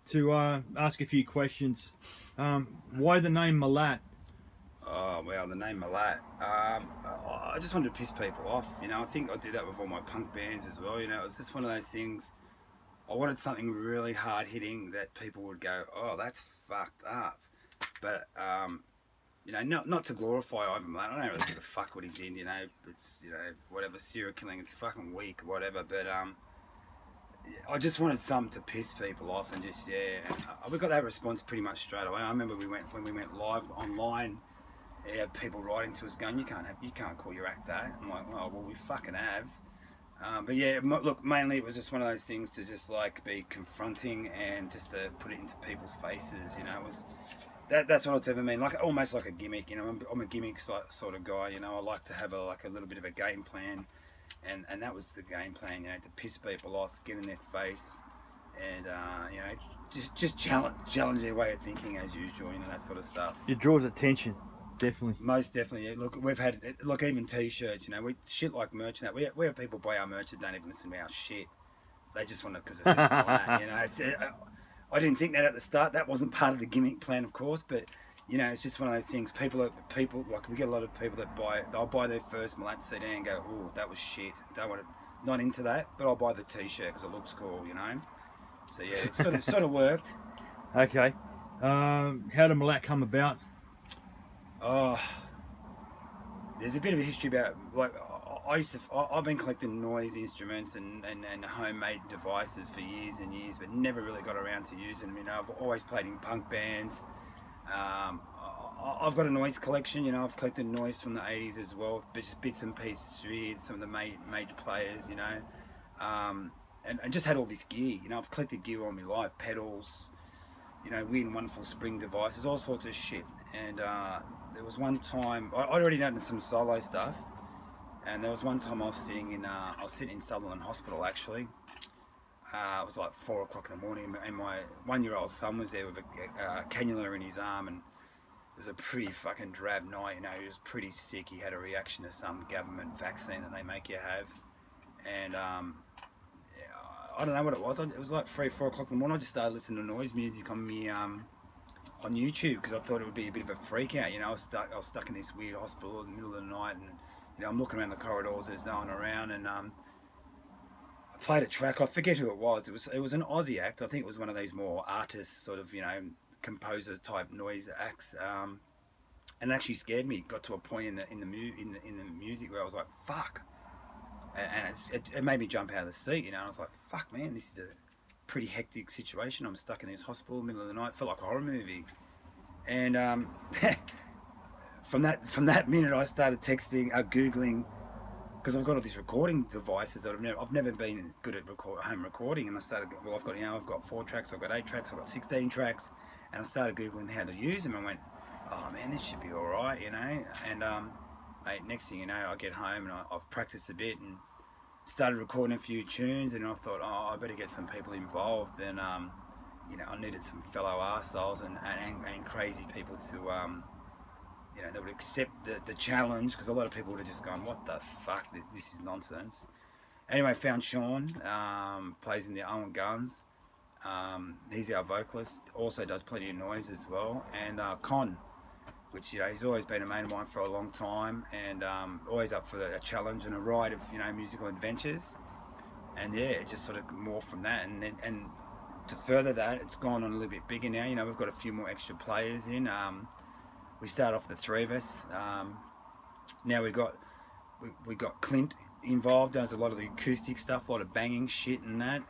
to ask a few questions. Why the name MILAT? Oh, well, the name MILAT. I just wanted to piss people off, you know. I think I do that with all my punk bands as well, you know. It was just one of those things. I wanted something really hard hitting that people would go, oh, that's fucked up. But, you know, not to glorify Ivan Milat. I don't really give a fuck what he did, you know. It's, you know, whatever, serial killing, it's fucking weak, whatever. But I just wanted something to piss people off and just, yeah. And we got that response pretty much straight away. I remember when we went live online, yeah, people writing to us going, you can't call your act that. I'm like, oh, well, we fucking have. But yeah, look, mainly it was just one of those things to just like be confronting and just to put it into people's faces, you know. It was that's what it's ever been, like almost like a gimmick, you know. I'm a gimmick sort of guy, you know. I like to have a little bit of a game plan, and that was the game plan, you know, to piss people off, get in their face, and you know, just challenge their way of thinking as usual, you know, that sort of stuff. It draws attention. Definitely. Most definitely. Yeah. Look, we've had, like, even t-shirts, you know, we shit like merch and that. We have people buy our merch that don't even listen to our shit. They just want it because it says MILAT, you know. I didn't think that at the start. That wasn't part of the gimmick plan, of course, but, you know, it's just one of those things. People, like, we get a lot of people that they'll buy their first MILAT CD and go, oh, that was shit. Don't want it, not into that, but I'll buy the t-shirt because it looks cool, you know. So, yeah, it sort of worked. Okay. How did MILAT come about? Oh, there's a bit of a history about, like, I've been collecting noise instruments and homemade devices for years and years, but never really got around to using them. You know, I've always played in punk bands. I've got a noise collection. You know, I've collected noise from the 80s as well, just bits and pieces through some of the major players, you know, and just had all this gear. You know, I've collected gear all my life, pedals, you know, weird and wonderful spring devices, all sorts of shit. And there was one time I'd already done some solo stuff, and there was one time I was sitting in Sutherland Hospital actually. It was like 4 o'clock in the morning, and my 1-year-old son was there with a cannula in his arm, and it was a pretty fucking drab night. You know, he was pretty sick. He had a reaction to some government vaccine that they make you have, and I don't know what it was. It was like 3, 4 o'clock in the morning. I just started listening to noise music on me on YouTube because I thought it would be a bit of a freak out. You know, I was stuck in this weird hospital in the middle of the night, and you know, I'm looking around the corridors. There's no one around, and I played a track. I forget who it was. It was an Aussie act. I think it was one of these more artist sort of, you know, composer type noise acts. And it actually scared me. It got to a point in the music where I was like, fuck. And it made me jump out of the seat, you know. And I was like, fuck, man, this is a pretty hectic situation. I'm stuck in this hospital in the middle of the night. It felt like a horror movie. And from that minute, I started texting, Googling, because I've got all these recording devices that I've never been good at home recording. And I started, well, I've got 4 tracks, I've got 8 tracks, I've got 16 tracks, and I started Googling how to use them. And went, oh man, this should be all right, you know. And next thing you know, I get home and I've practiced a bit and started recording a few tunes, and I thought, oh, I better get some people involved. And you know, I needed some fellow arseholes and crazy people to you know, that would accept the challenge, because a lot of people would have just gone, what the fuck, this is nonsense. Anyway, found Sean, plays in the Owen Guns. He's our vocalist, also does plenty of noise as well, and Con, which, you know, he's always been a mate of mine for a long time, and always up for a challenge and a ride of, you know, musical adventures. And yeah, it just sort of morphed from that, and to further that, it's gone on a little bit bigger now. You know, we've got a few more extra players in. We start off the 3 of us. Now we got Clint involved, does a lot of the acoustic stuff, a lot of banging shit and that.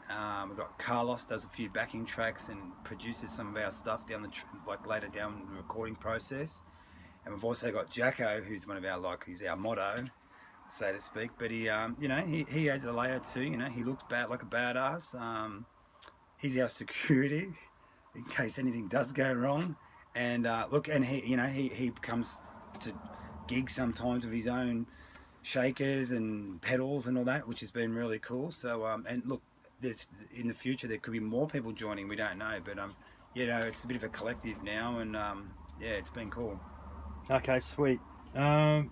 We've got Carlos, does a few backing tracks and produces some of our stuff down later down the recording process. And we've also got Jacko, who's one of our, he's our motto, so to speak. But he, you know, he has a layer too. You know, he looks like a badass. He's our security in case anything does go wrong. And look, and he, you know, he comes to gigs sometimes with his own shakers and pedals and all that, which has been really cool. So and look, there's in the future there could be more people joining. We don't know, but you know, it's a bit of a collective now, and yeah, it's been cool. Okay, sweet. What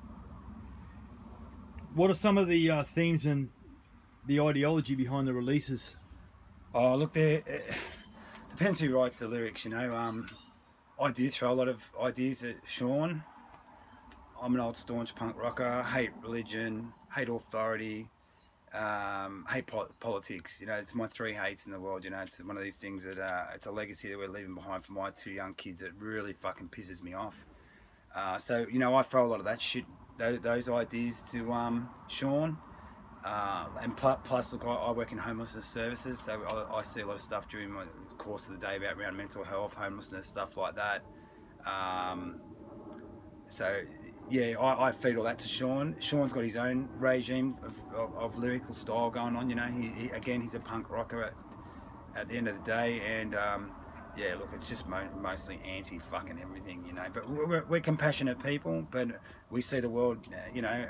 are some of the themes and the ideology behind the releases? Oh, look, there depends who writes the lyrics. You know, I do throw a lot of ideas at Sean. I'm an old staunch punk rocker. Hate religion, hate authority, hate politics. You know, it's my three hates in the world. You know, it's one of these things that it's a legacy that we're leaving behind for my two young kids that really fucking pisses me off. So you know, I throw a lot of that shit, those ideas to Sean. And plus, look, I work in homelessness services, so I see a lot of stuff during my course of the day about around mental health, homelessness, stuff like that. So yeah, I feed all that to Sean. Sean's got his own regime of lyrical style going on. You know, he's a punk rocker at the end of the day, and yeah, look, it's just mostly anti-fucking everything, you know. But we're compassionate people, but we see the world, you know,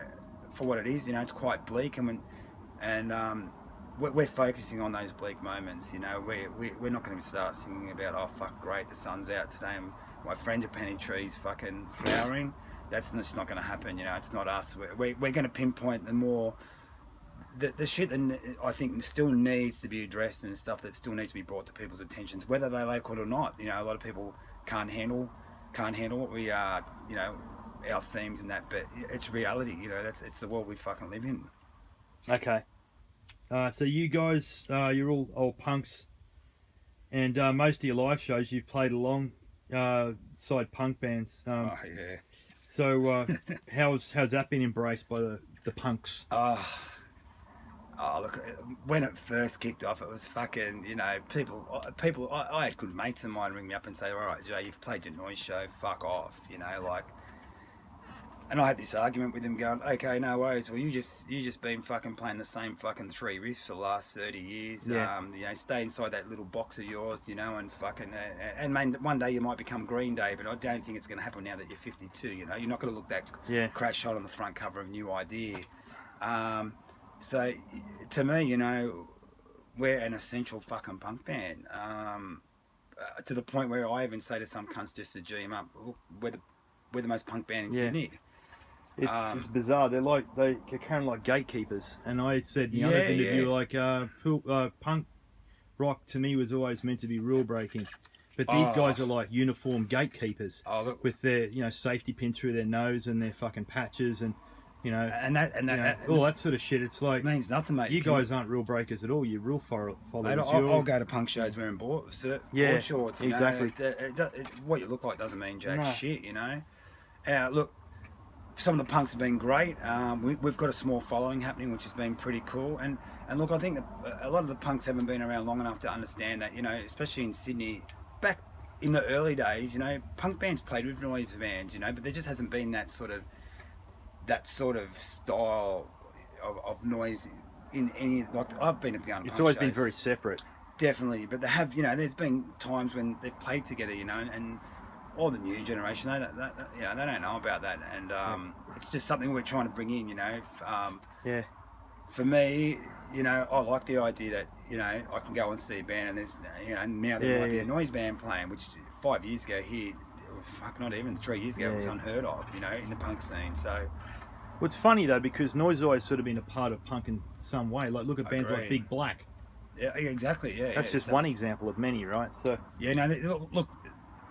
for what it is. You know, it's quite bleak, and we're focusing on those bleak moments. You know, we're not going to start singing about, oh fuck, great, the sun's out today and my frangipani tree's fucking flowering. That's just not going to happen. You know, it's not us. We're going to pinpoint the shit that I think still needs to be addressed, and stuff that still needs to be brought to people's attentions, whether they like it or not. You know, a lot of people can't handle what we are, you know, our themes and that, but it's reality. You know, it's the world we fucking live in. Okay. So you guys, you're all old punks, and most of your live shows you've played alongside punk bands. Oh yeah. So how's that been embraced by the punks? Oh, look, when it first kicked off, it was fucking, you know, people. I had good mates of mine ring me up and say, all right, Jay, you've played your noise show, fuck off, you know, like. And I had this argument with him going, okay, no worries, well, you just been fucking playing the same fucking three riffs for the last 30 years. Yeah. You know, stay inside that little box of yours, you know, and fucking, and one day you might become Green Day, but I don't think it's going to happen now that you're 52, you know. You're not going to look that crash shot on the front cover of New Idea. So, to me, you know, we're an essential fucking punk band. To the point where I even say to some cunts just to G them up, look, we're the most punk band in Sydney. It's bizarre. They're kind of like gatekeepers. And I said in the other interview, like, punk rock to me was always meant to be rule breaking. But these guys are like uniform gatekeepers with their, you know, safety pin through their nose and their fucking patches and, you know, all that sort of shit. It's like, means nothing, mate. You guys aren't rule breakers at all. You're rule followers. Mate, I'll go to punk shows wearing board shorts. You exactly. Know? What you look like doesn't mean jack shit, you know. Look, some of the punks have been great. We've got a small following happening, which has been pretty cool. And look, I think that a lot of the punks haven't been around long enough to understand that, you know, especially in Sydney, back in the early days, you know, punk bands played with noise bands, you know, but there just hasn't been that sort of style of noise in any, like, I've been at gun. It's always been very separate. Definitely, but they have, you know, there's been times when they've played together, you know, and all the new generation, they don't know about that, and it's just something we're trying to bring in, you know. For me, you know, I like the idea that, you know, I can go and see a band, and there's, you know, now there might be a noise band playing, which 5 years ago here, fuck, not even 3 years ago, it was unheard of, you know, in the punk scene. So. Well, it's funny though, because noise has always sort of been a part of punk in some way. Like, look at bands like Big Black. Yeah, exactly. Yeah, that's just one example of many, right? So. Yeah, no, look,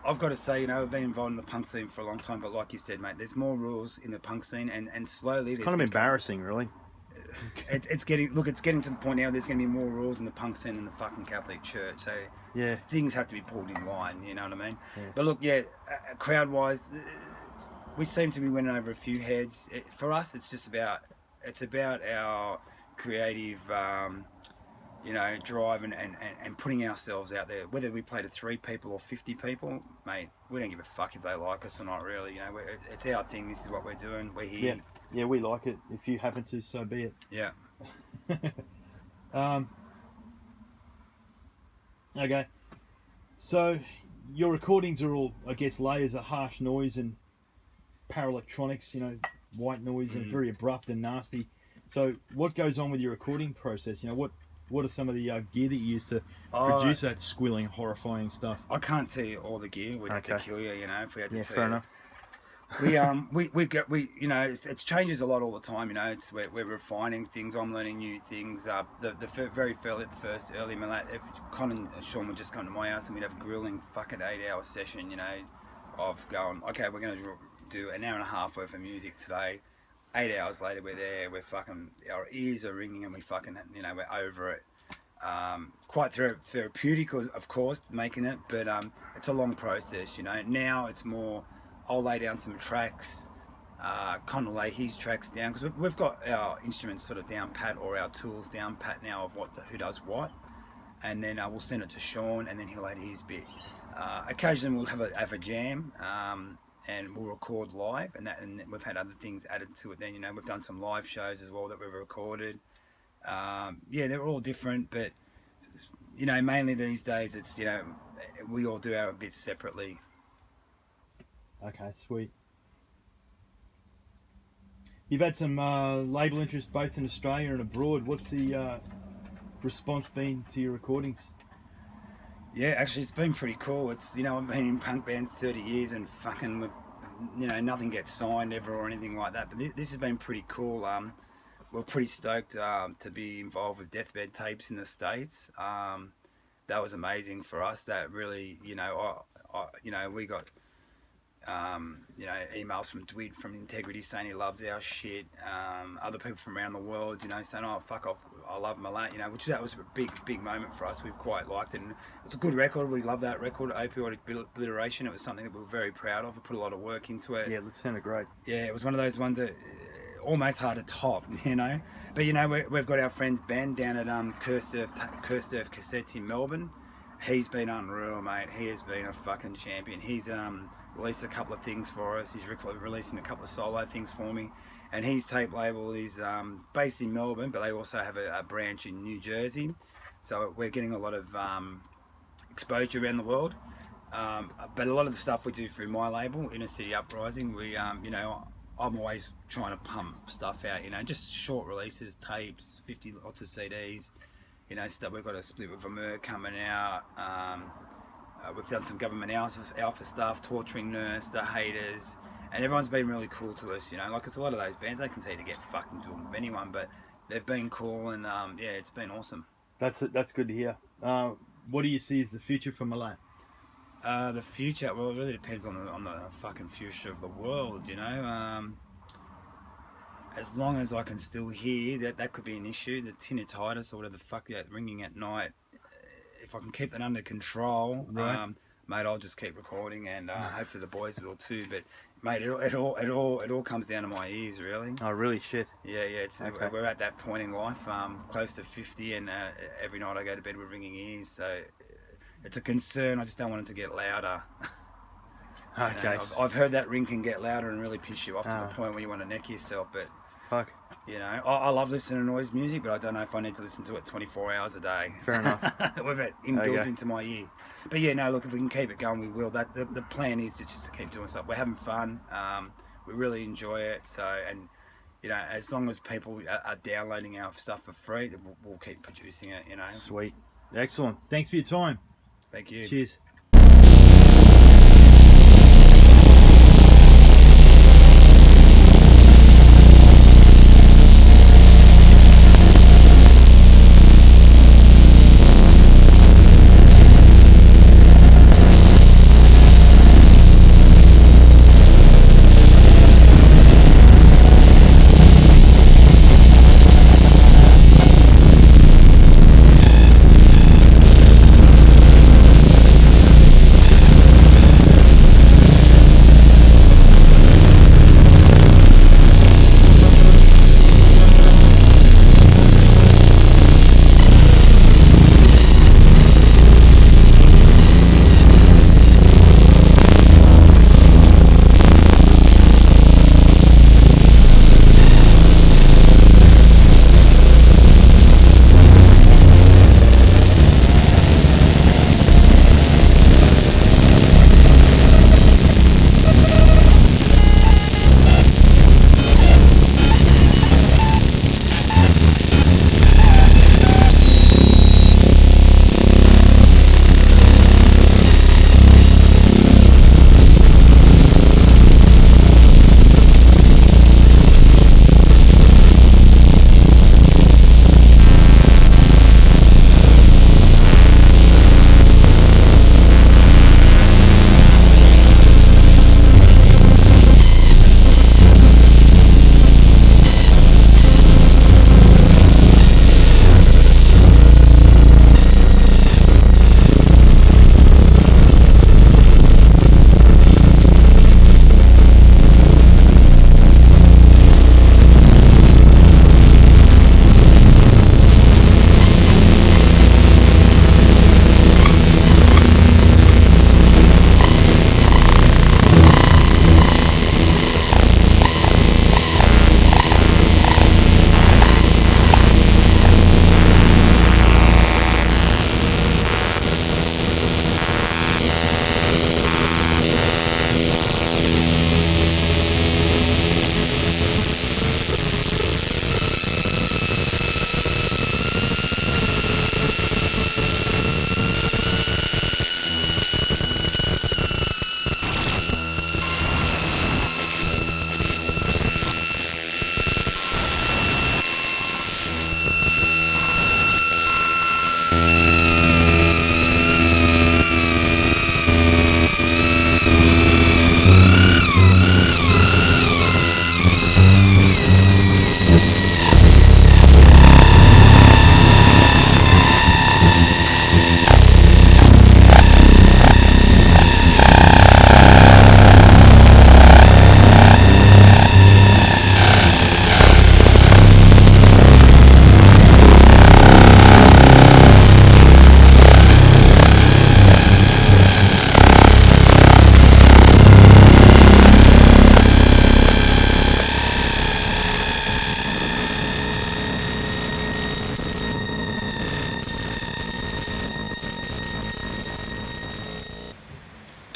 I've got to say, you know, I've been involved in the punk scene for a long time, but like you said, mate, there's more rules in the punk scene, and slowly there's kind of embarrassing, really. It's getting to the point now. There's going to be more rules in the punk scene than the fucking Catholic Church. So things have to be pulled in line. You know what I mean? Yeah. But look, crowd-wise, we seem to be winning over a few heads. For us, it's about our creative, you know, drive and putting ourselves out there. Whether we play to 3 people or 50 people, mate, we don't give a fuck if they like us or not. Really, you know, it's our thing. This is what we're doing. We're here. Yeah, we like it. If you happen to, so be it. Yeah. Okay. So your recordings are all, I guess, layers of harsh noise and paraelectronics, you know, white noise and very abrupt and nasty. So what goes on with your recording process? You know, what are some of the gear that you use to produce that squealing, horrifying stuff? I can't tell you all the gear. We'd have to kill you, you know, if we had to tell fair you. enough. We you know, it changes a lot all the time. You know, we're refining things. I'm learning new things. Very first early MILAT, if Con and Sean would just come to my house and we'd have a grueling fucking 8-hour session. You know, of going, okay, we're going to do an hour and a half worth of music today. 8 hours later, we're there. We're fucking, our ears are ringing, and we fucking, you know, we're over it. Quite therapeutic, of course, making it, but it's a long process. You know, now it's more, I'll lay down some tracks, kind of lay his tracks down, because we've got our instruments sort of down pat, or our tools down pat now of who does what, and then we'll send it to Sean, and then he'll add his bit. Occasionally we'll have a jam, and we'll record live, and we've had other things added to it. Then, you know, we've done some live shows as well that we've recorded. Yeah, they're all different, but you know, mainly these days it's, you know, we all do our bits separately. Okay, sweet. You've had some label interest both in Australia and abroad. What's the response been to your recordings? Yeah, actually, it's been pretty cool. It's, you know, I've been in punk bands 30 years and fucking, you know, nothing gets signed ever or anything like that. But this has been pretty cool. We're pretty stoked to be involved with Deathbed Tapes in the States. That was amazing for us. That really, you know, you know, we got, you know, emails from Dwid from Integrity saying he loves our shit. Other people from around the world, you know, saying, oh, fuck off, I love MILAT, you know, which that was a big moment for us. We've quite liked it, and it was a good record. We love that record, Opioid Obliteration. It was something that we were very proud of. We put a lot of work into it. Yeah, it sounded great. Yeah, it was one of those ones that almost hard to top, you know. But, you know, we've got our friends Ben down at Cursed Earth Cassettes in Melbourne. He's been unreal, mate. He has been a fucking champion. He's released a couple of things for us. He's releasing a couple of solo things for me. And his tape label is based in Melbourne, but they also have a branch in New Jersey. So we're getting a lot of exposure around the world. But a lot of the stuff we do through my label, Innercity Uprising, we, you know, I'm always trying to pump stuff out, you know, just short releases, tapes, 50 lots of CDs, you know, stuff. We've got a split with Vermeer coming out. We've done some government alpha stuff, Torturing Nurse, The Haters, and everyone's been really cool to us, you know. Like, it's a lot of those bands, they can tell you to get fucking to them with anyone, but they've been cool, and yeah, it's been awesome. That's good to hear. What do you see as the future for MILAT? The future, well, it really depends on the fucking future of the world, you know. As long as I can still hear, that could be an issue. The tinnitus or whatever the fuck, that ringing at night, if I can keep that under control, right. Mate, I'll just keep recording, and hopefully the boys will too. But mate, it all comes down to my ears, really. Oh, really? Shit. Yeah. It's okay. We're at that point in life, close to 50, and every night I go to bed with ringing ears. So it's a concern. I just don't want it to get louder. Okay. You know, I've heard that ring can get louder and really piss you off to the point where you want to neck yourself. But fuck. You know, I love listening to noise music, but I don't know if I need to listen to it 24 hours a day. Fair enough. With it inbuilt into my ear. But yeah, no, look, if we can keep it going, we will. That the plan is just to keep doing stuff. We're having fun. We really enjoy it. So, and you know, as long as people are downloading our stuff for free, we'll keep producing it. You know. Sweet. Excellent. Thanks for your time. Thank you. Cheers.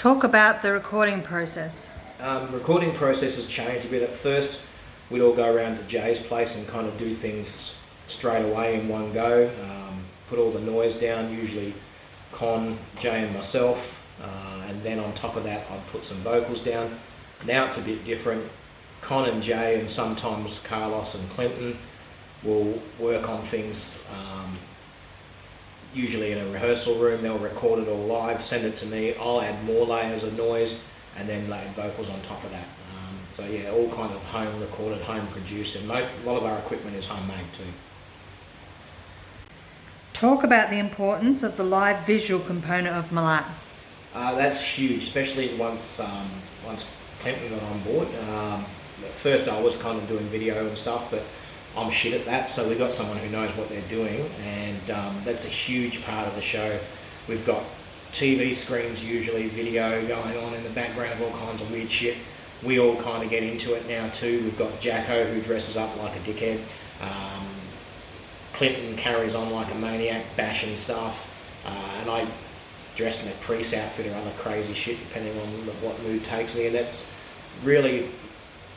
Talk about the recording process. Recording process has changed a bit. At first, we'd all go around to Jay's place and kind of do things straight away in one go. Put all the noise down, usually Con, Jay and myself, and then on top of that I'd put some vocals down. Now it's a bit different. Con and Jay and sometimes Carlos and Clinton will work on things, usually in a rehearsal room. They'll record it all live, send it to me, I'll add more layers of noise and then lay vocals on top of that. So yeah, all kind of home recorded, home produced, and a lot of our equipment is homemade too. Talk about the importance of the live visual component of MILAT. That's huge, especially once Clinton got on board. At first I was kind of doing video and stuff, but I'm shit at that, so we've got someone who knows what they're doing, and that's a huge part of the show. We've got TV screens, usually video going on in the background of all kinds of weird shit. We all kind of get into it now too. We've got Jacko who dresses up like a dickhead. Clinton carries on like a maniac, bashing stuff, and I dress in a priest outfit or other crazy shit depending on what mood takes me, and that's really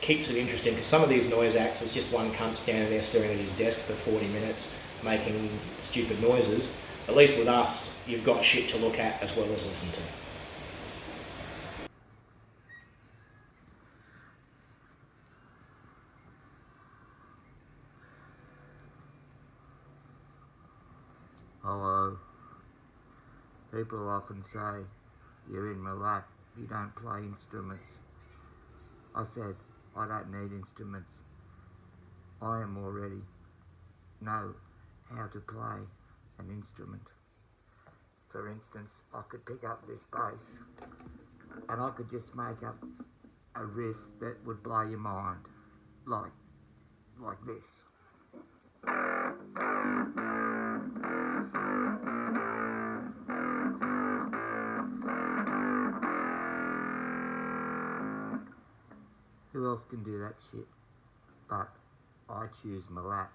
keeps it interesting, because some of these noise acts, it's just one cunt standing there staring at his desk for 40 minutes making stupid noises. At least with us, you've got shit to look at as well as listen to. Hello. People often say, you're in MILAT, you don't play instruments. I said, I don't need instruments. I am already know how to play an instrument. For instance, I could pick up this bass and I could just make up a riff that would blow your mind, like this. Who else can do that shit? But I choose MILAT.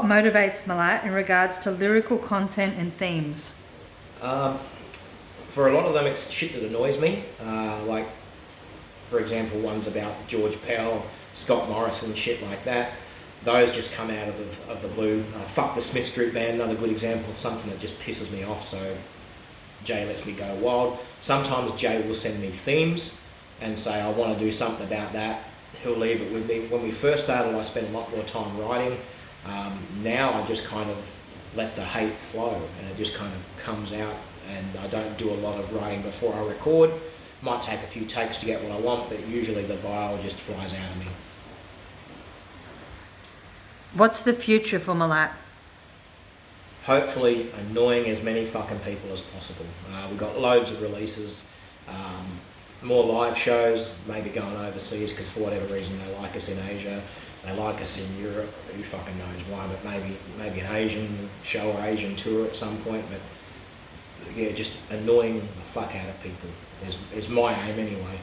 motivates MILAT in regards to lyrical content and themes? For a lot of them, it's shit that annoys me. Like, for example, ones about George Pell, Scott Morrison, shit like that. Those just come out of the blue. Fuck the Smith Street Band, another good example, something that just pisses me off, so Jay lets me go wild. Sometimes Jay will send me themes and say, I want to do something about that. He'll leave it with me. When we first started, I spent a lot more time writing. Now I just kind of let the hate flow, and it just kind of comes out, and I don't do a lot of writing before I record. Might take a few takes to get what I want, but usually the bile just flies out of me. What's the future for MILAT? Hopefully annoying as many fucking people as possible. We've got loads of releases, more live shows, maybe going overseas because for whatever reason they like us in Asia, they like us in Europe, who fucking knows why, but maybe an Asian show or Asian tour at some point, but yeah, just annoying the fuck out of people is my aim anyway.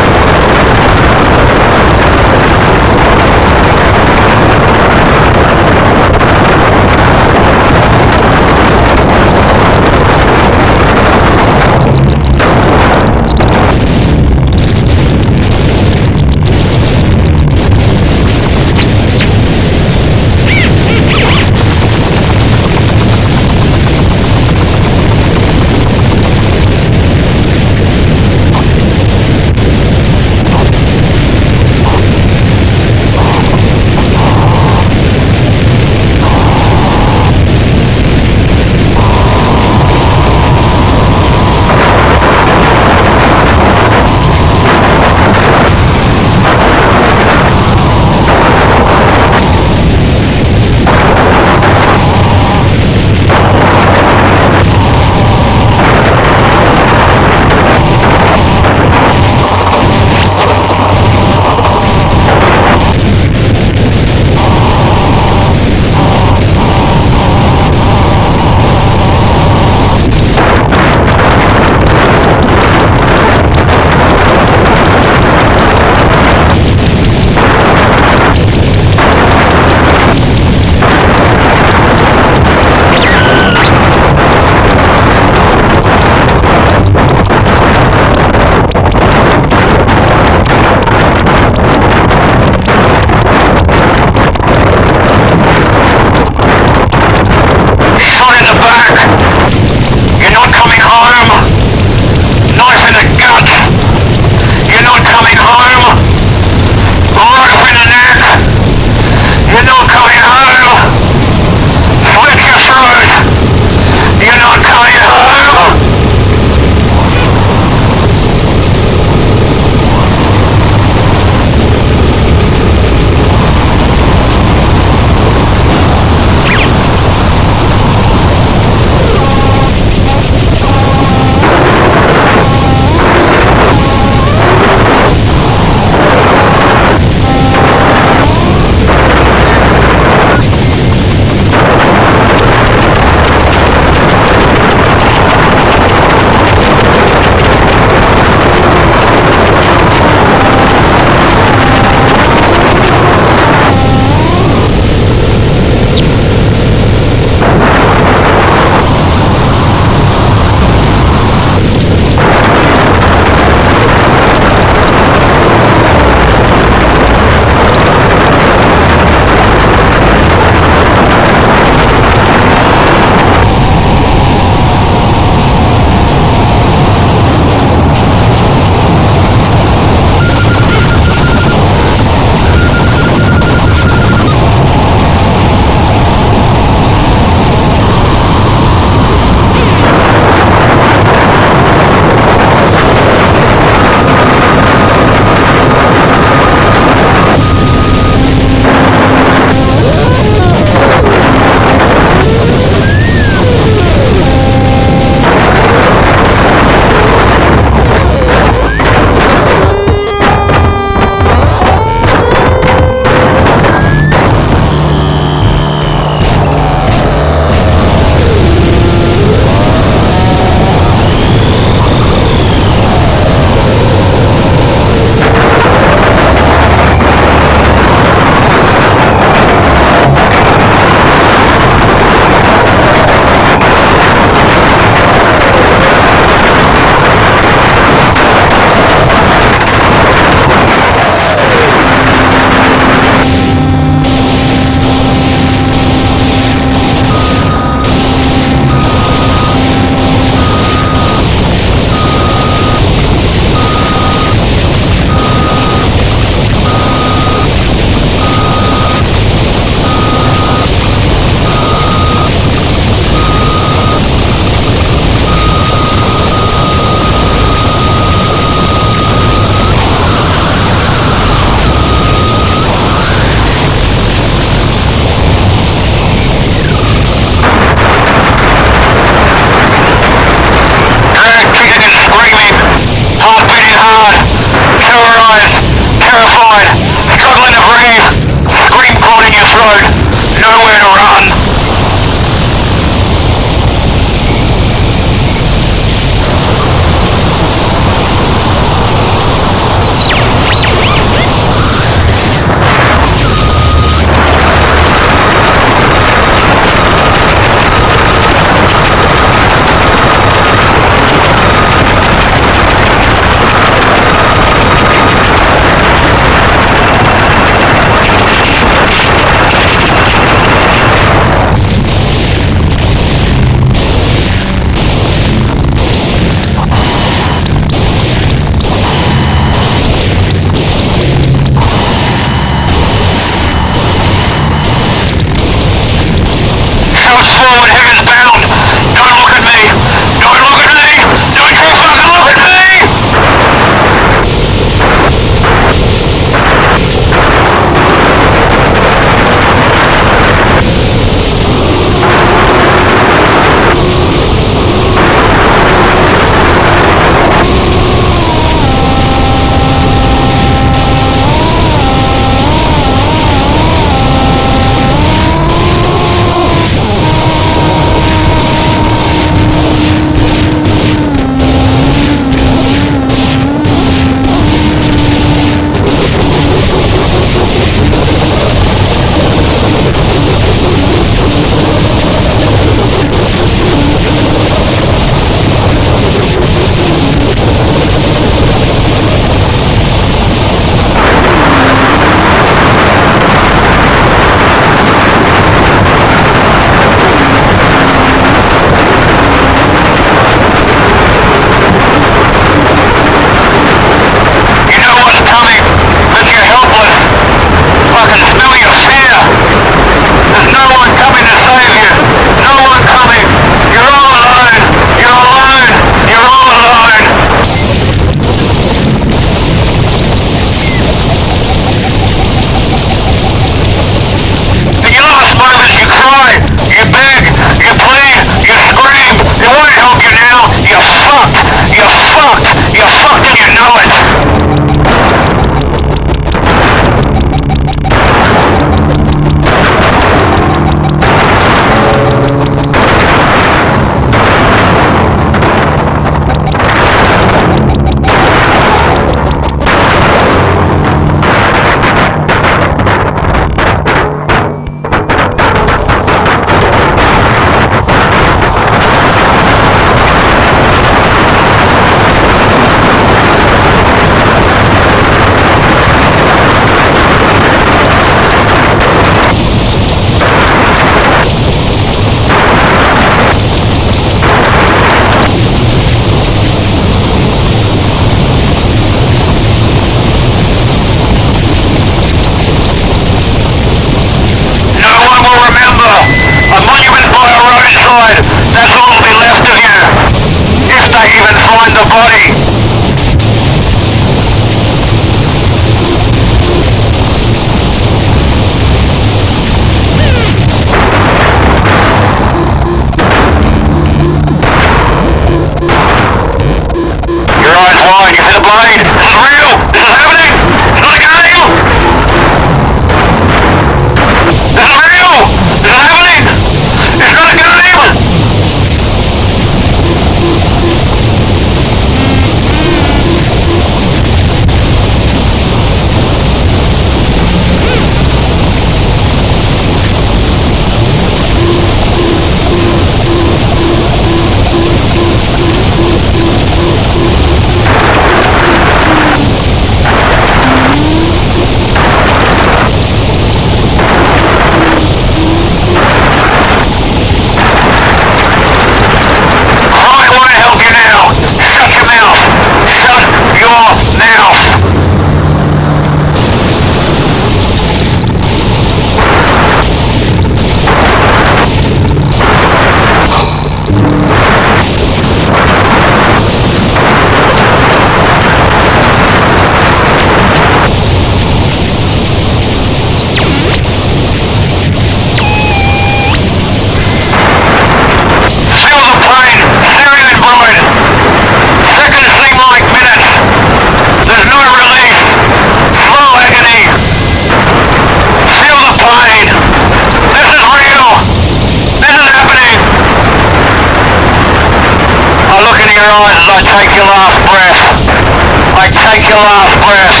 breath.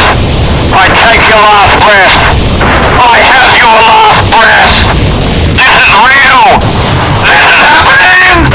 I take your last breath. I have your last breath. This is real. This is happening.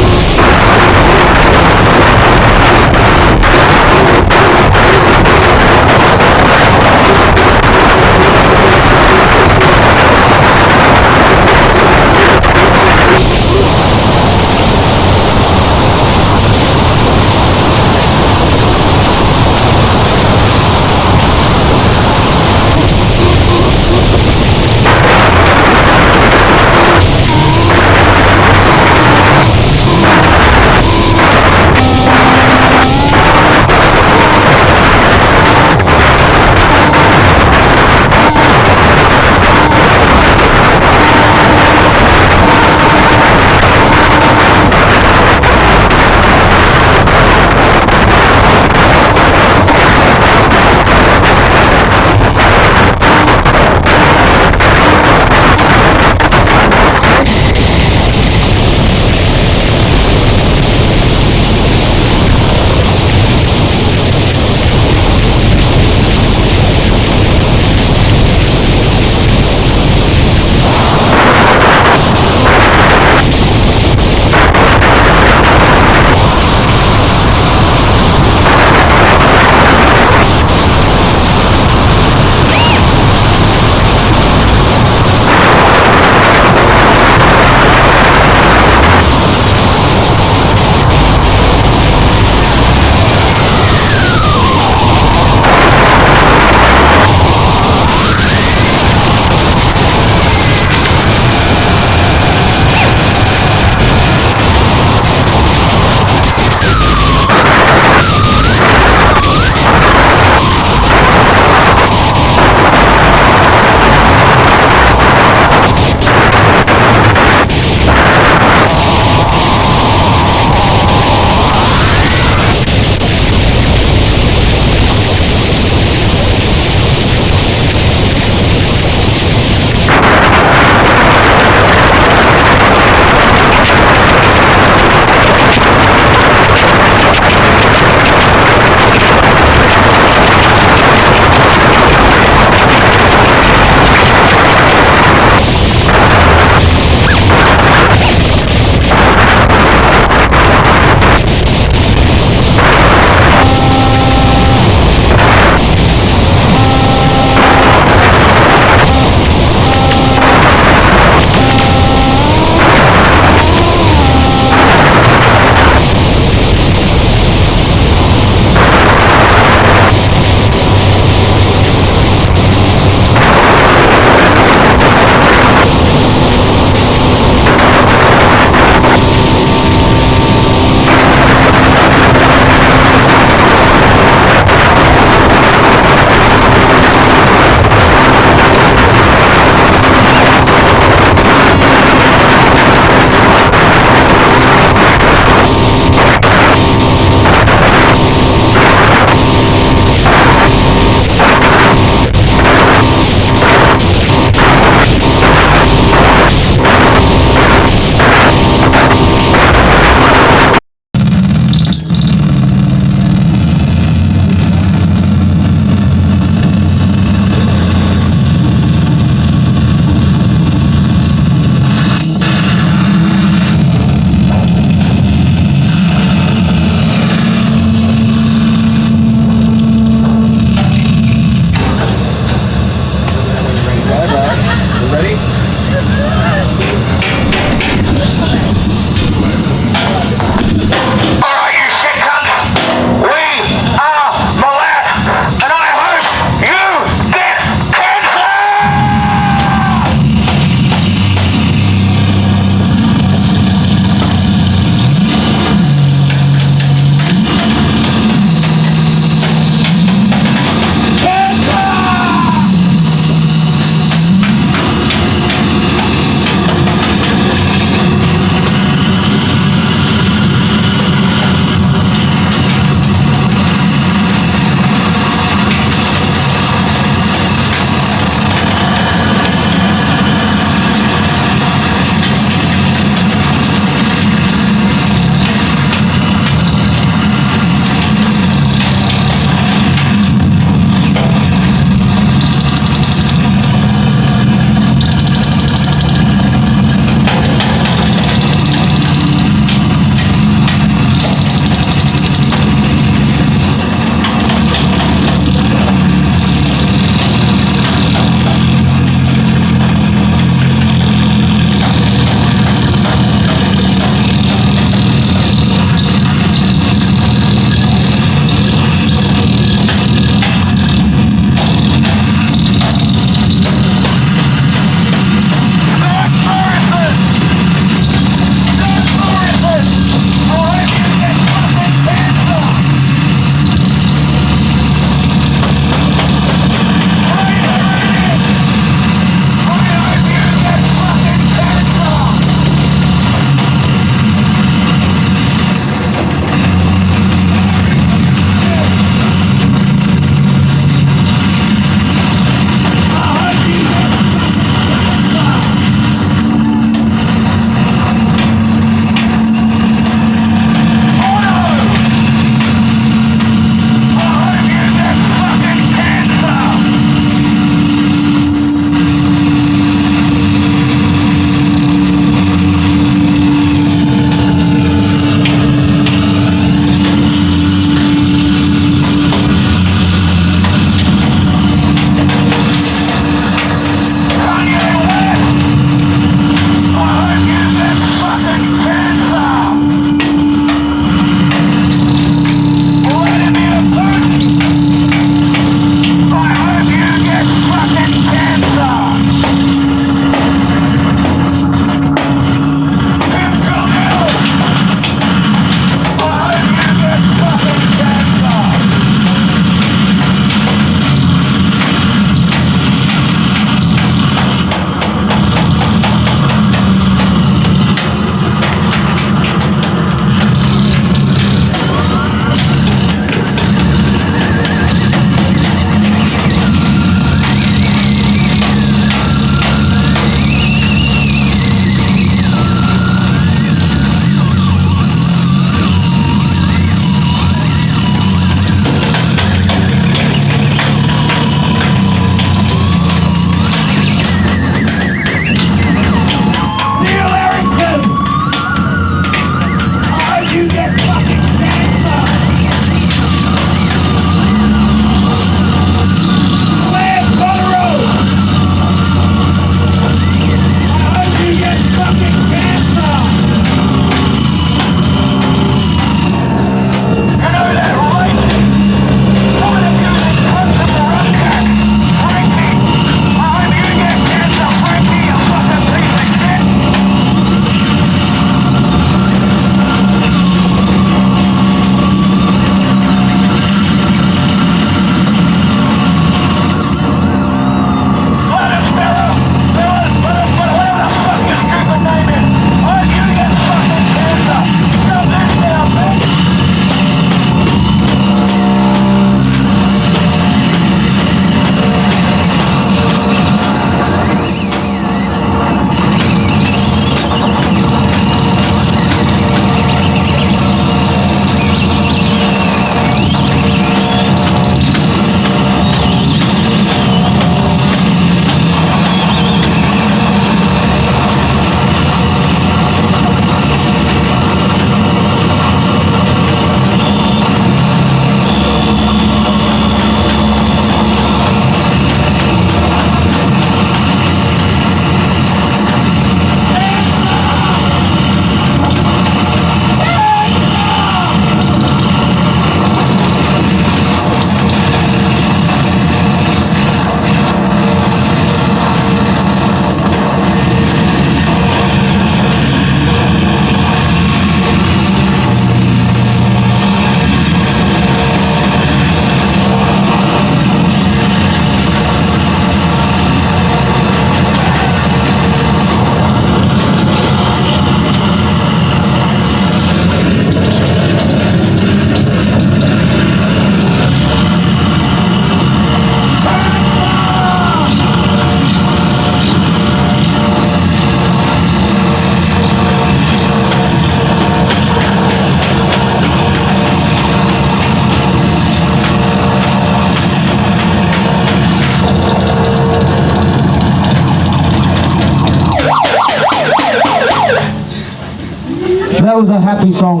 was a happy song.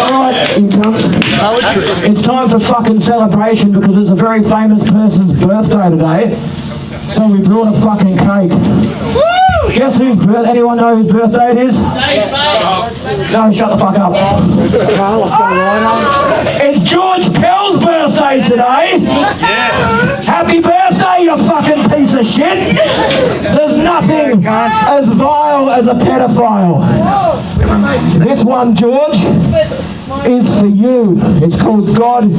Alright, you cunts. It's time for fucking celebration because it's a very famous person's birthday today. So we brought a fucking cake. Guess whose birthday? Anyone know whose birthday it is? No, shut the fuck up. It's George Pell's birthday today. Happy birthday, you fucking piece of shit. There's nothing as vile as a pedophile. This one, George, is for you. It's called God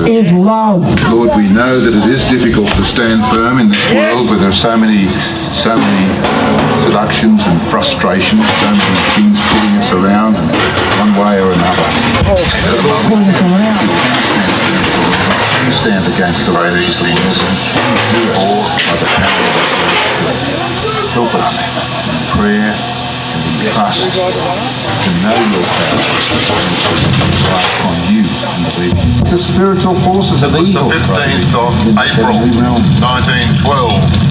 is Love. Lord, we know that it is difficult to stand firm in this world where there are so many seductions and frustrations, so many things pulling us around one way or another. You stand against the way these things or by the power of God. Help us in prayer and in trust to know your power and to rely upon you in believing. The spiritual forces of evil. It was the 15th of April 1912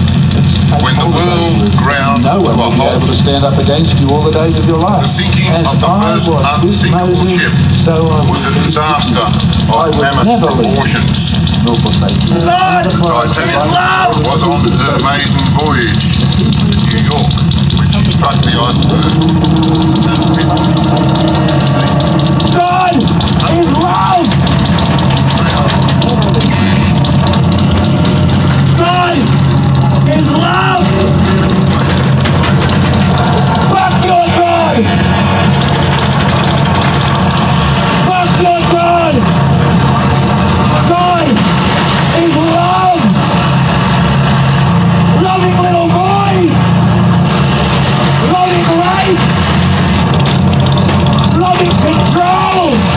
when the world ground no one will be able to stand up against you all the days of your life. The sinking of the first unsinkable ship was a disaster of mammoth proportions. Titanic was on her maiden voyage to New York when she struck the iceberg. God is love! God is love! Fuck your God! Fuck your God! God is love! Loving little boys! Loving life! Loving control!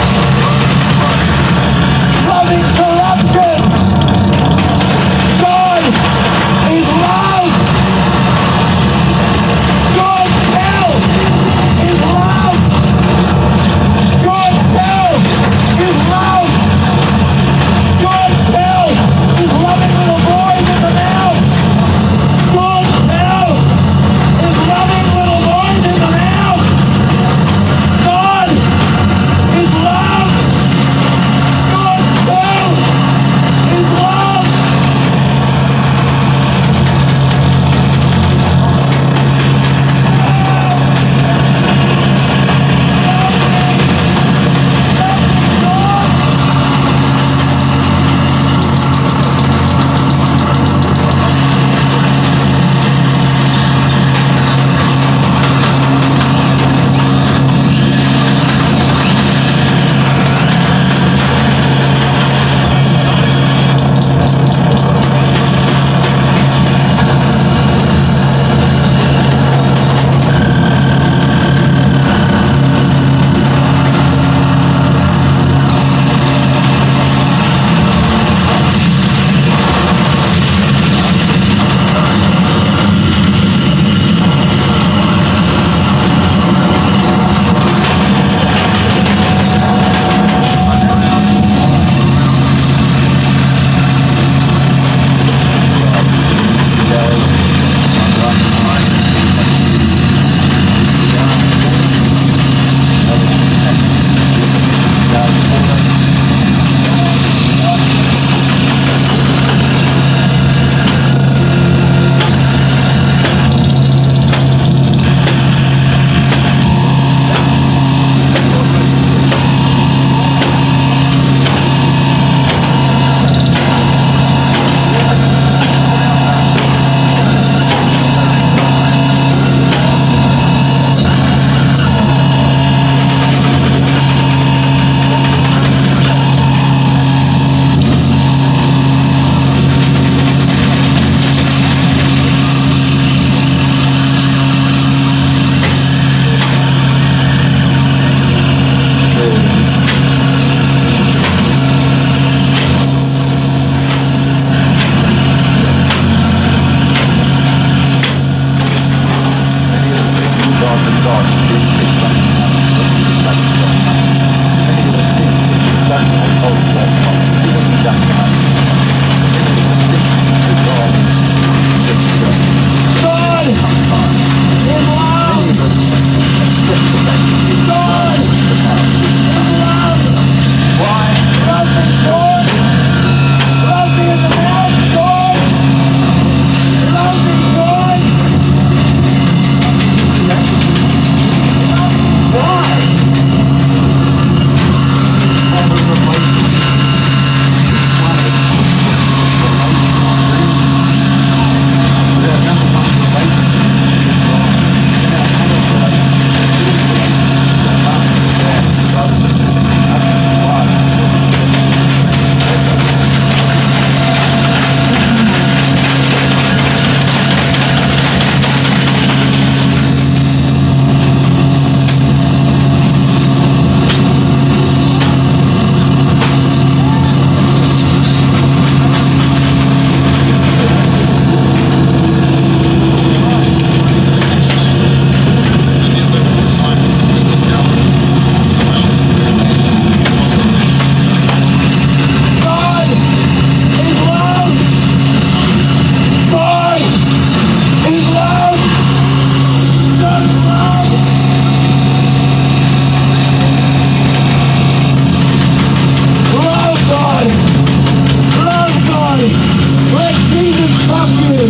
fuck you.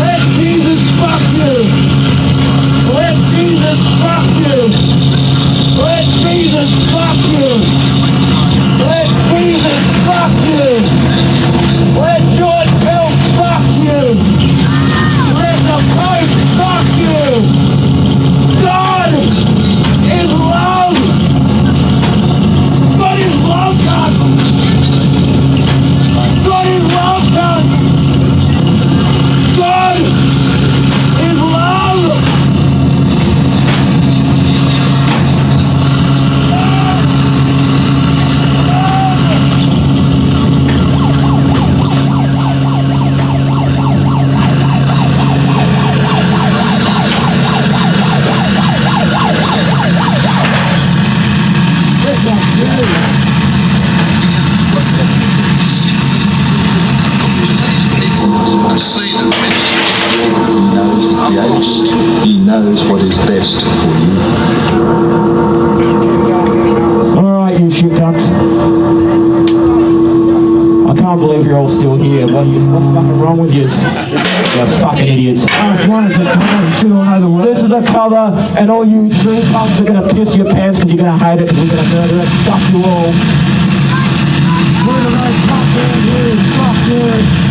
Let Jesus fuck you. Let Jesus fuck you. Let Jesus fuck you. Let Jesus fuck you. Let George Bell fuck you. Let the Pope fuck you. God is love. God is love, God. God is love, God. God is love. I see that many are lost. He knows what is best for you. Alright, you shit cunts. I can't believe you're all still here. What's fucking wrong with you? You're fucking idiots. This is a cover, and all you true punks are gonna piss your pants because you're gonna hate it because we're gonna murder it. Fuck you all. Fuck you.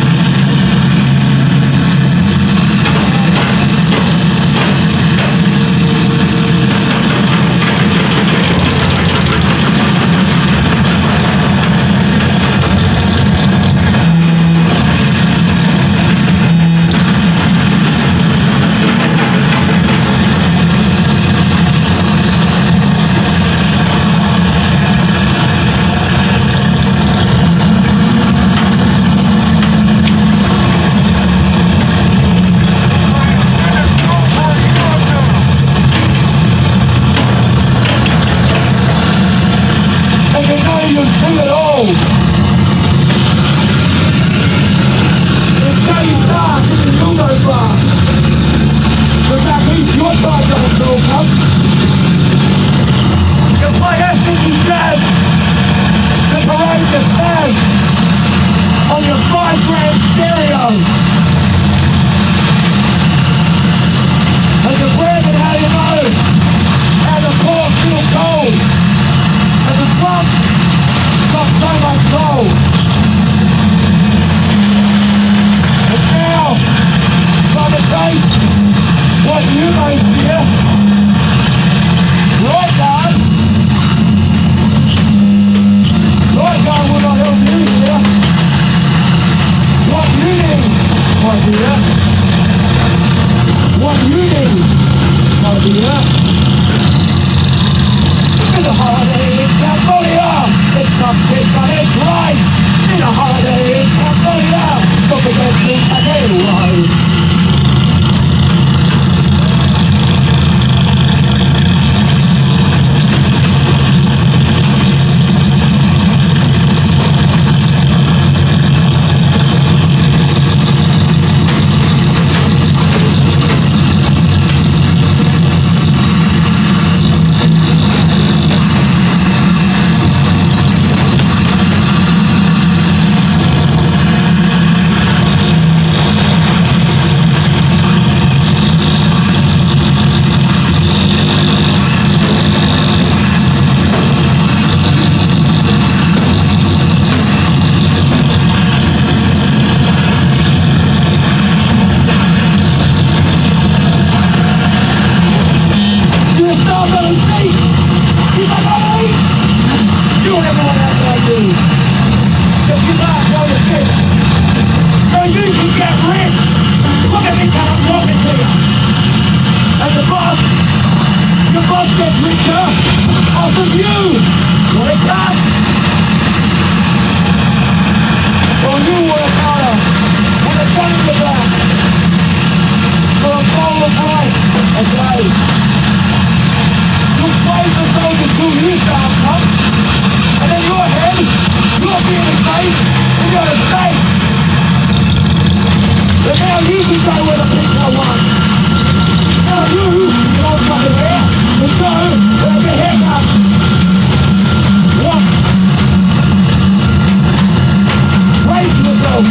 Raise yourself,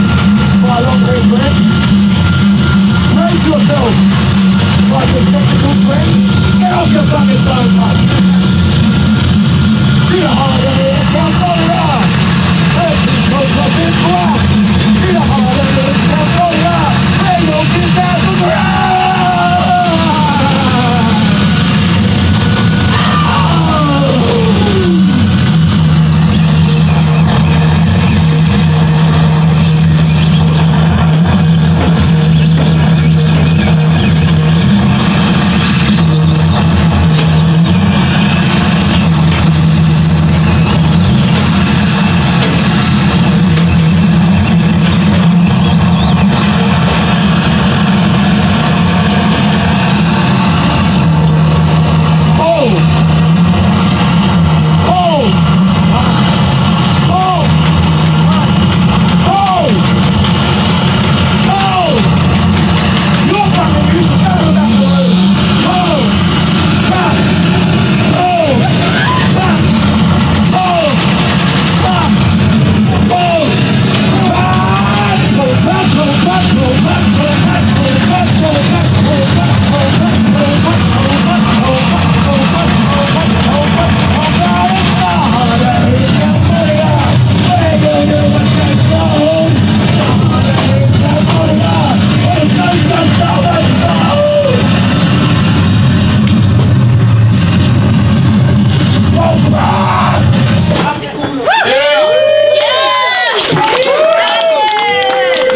my long-haired friend. Like a technical friend, get off your fucking phone, mate. Do the holiday and count on it up. Everything goes up in crap. Do the holiday and count on it up. Radio gets out the ground.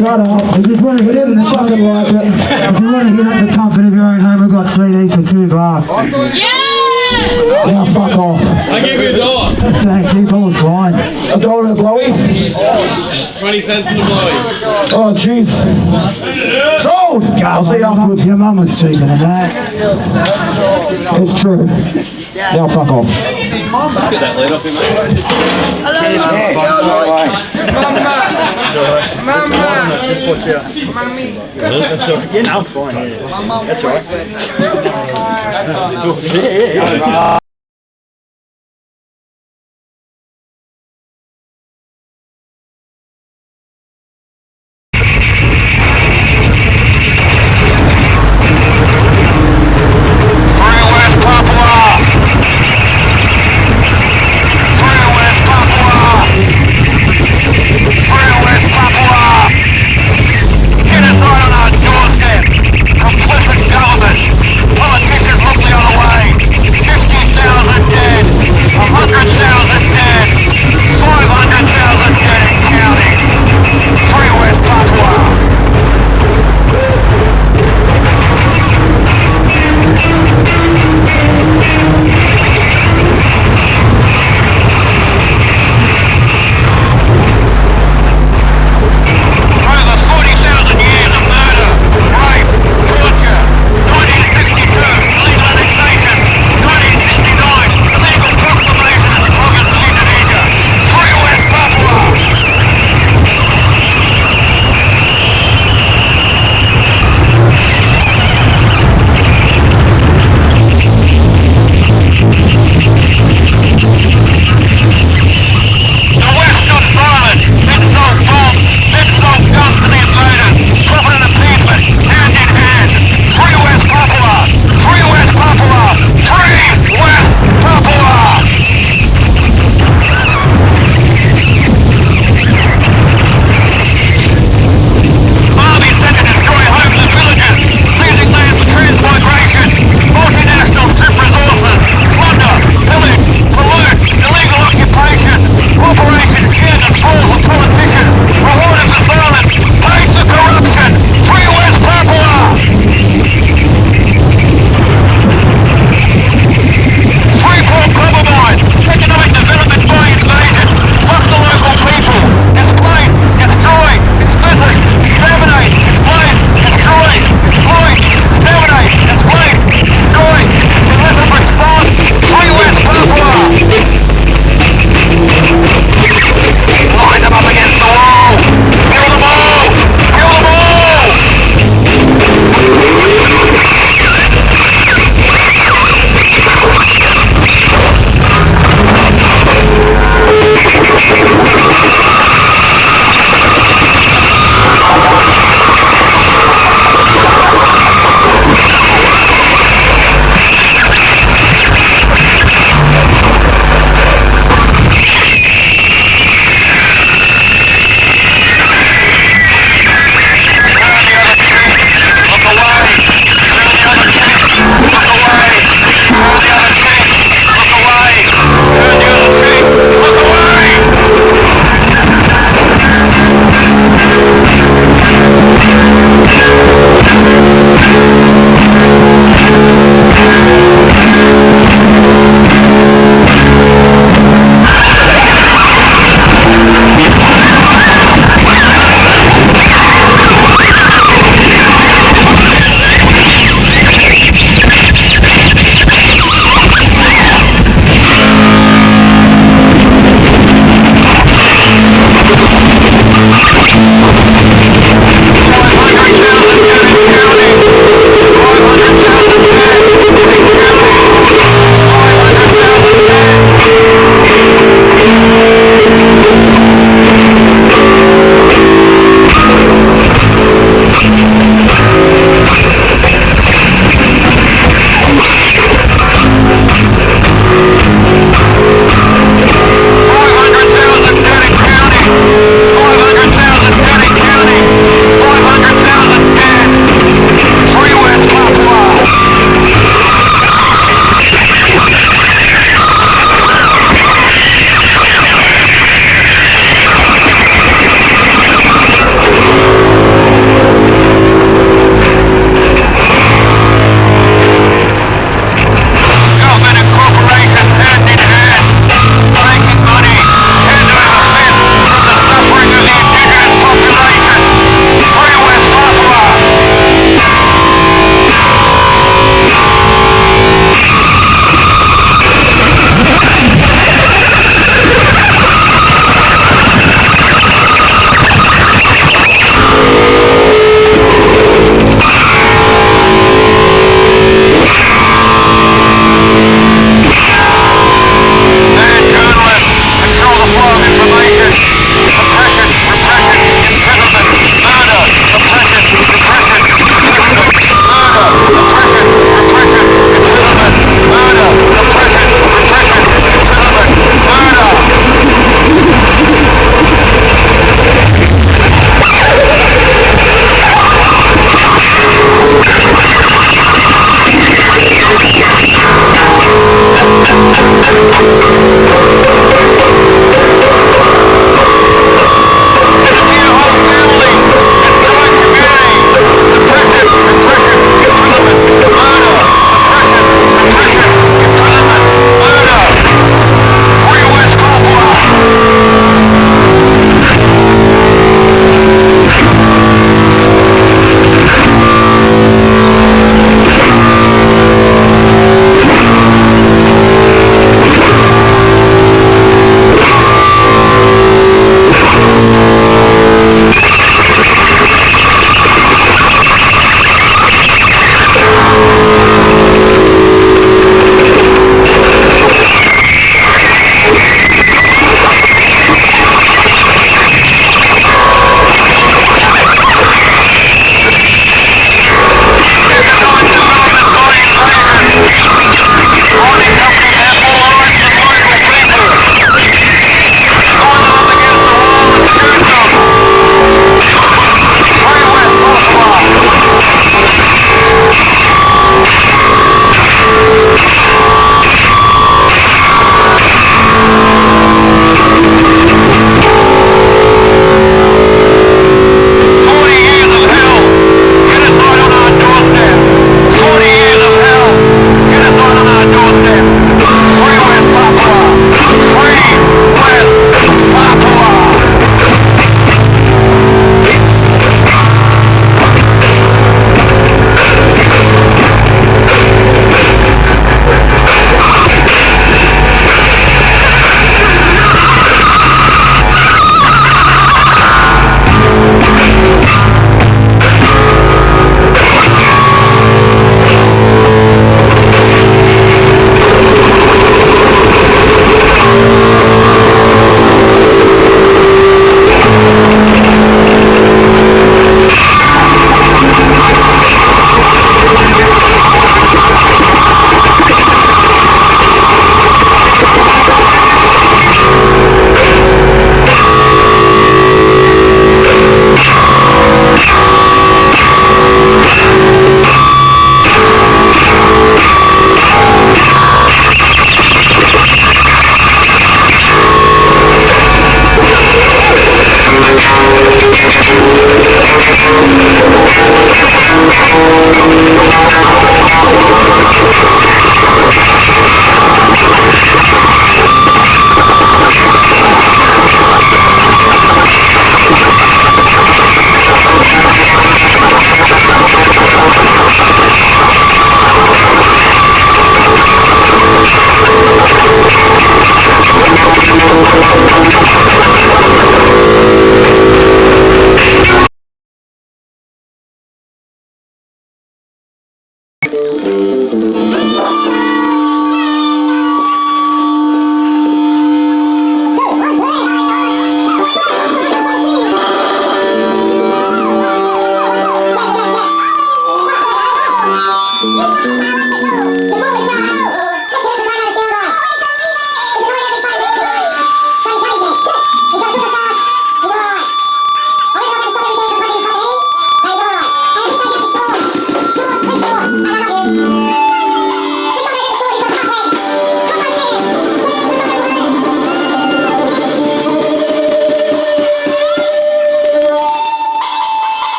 Shut up. If you want to hit it and fucking like it, if you want to hit up the comfort of your own home, we've got CDs for $2. Yeah! Now fuck off. I give you $1. Thank you, $2's fine. $1 in a blowy? 20 cents in a blowy. Oh, jeez. Sold! I'll see you afterwards. Your mum was cheaper than that. It's true. Now fuck off. Get that lid off him, mate. Mama! Just watch out. Mommy! That's all right. Yeah, no, I'm fine. Yeah. That's all right. Yeah.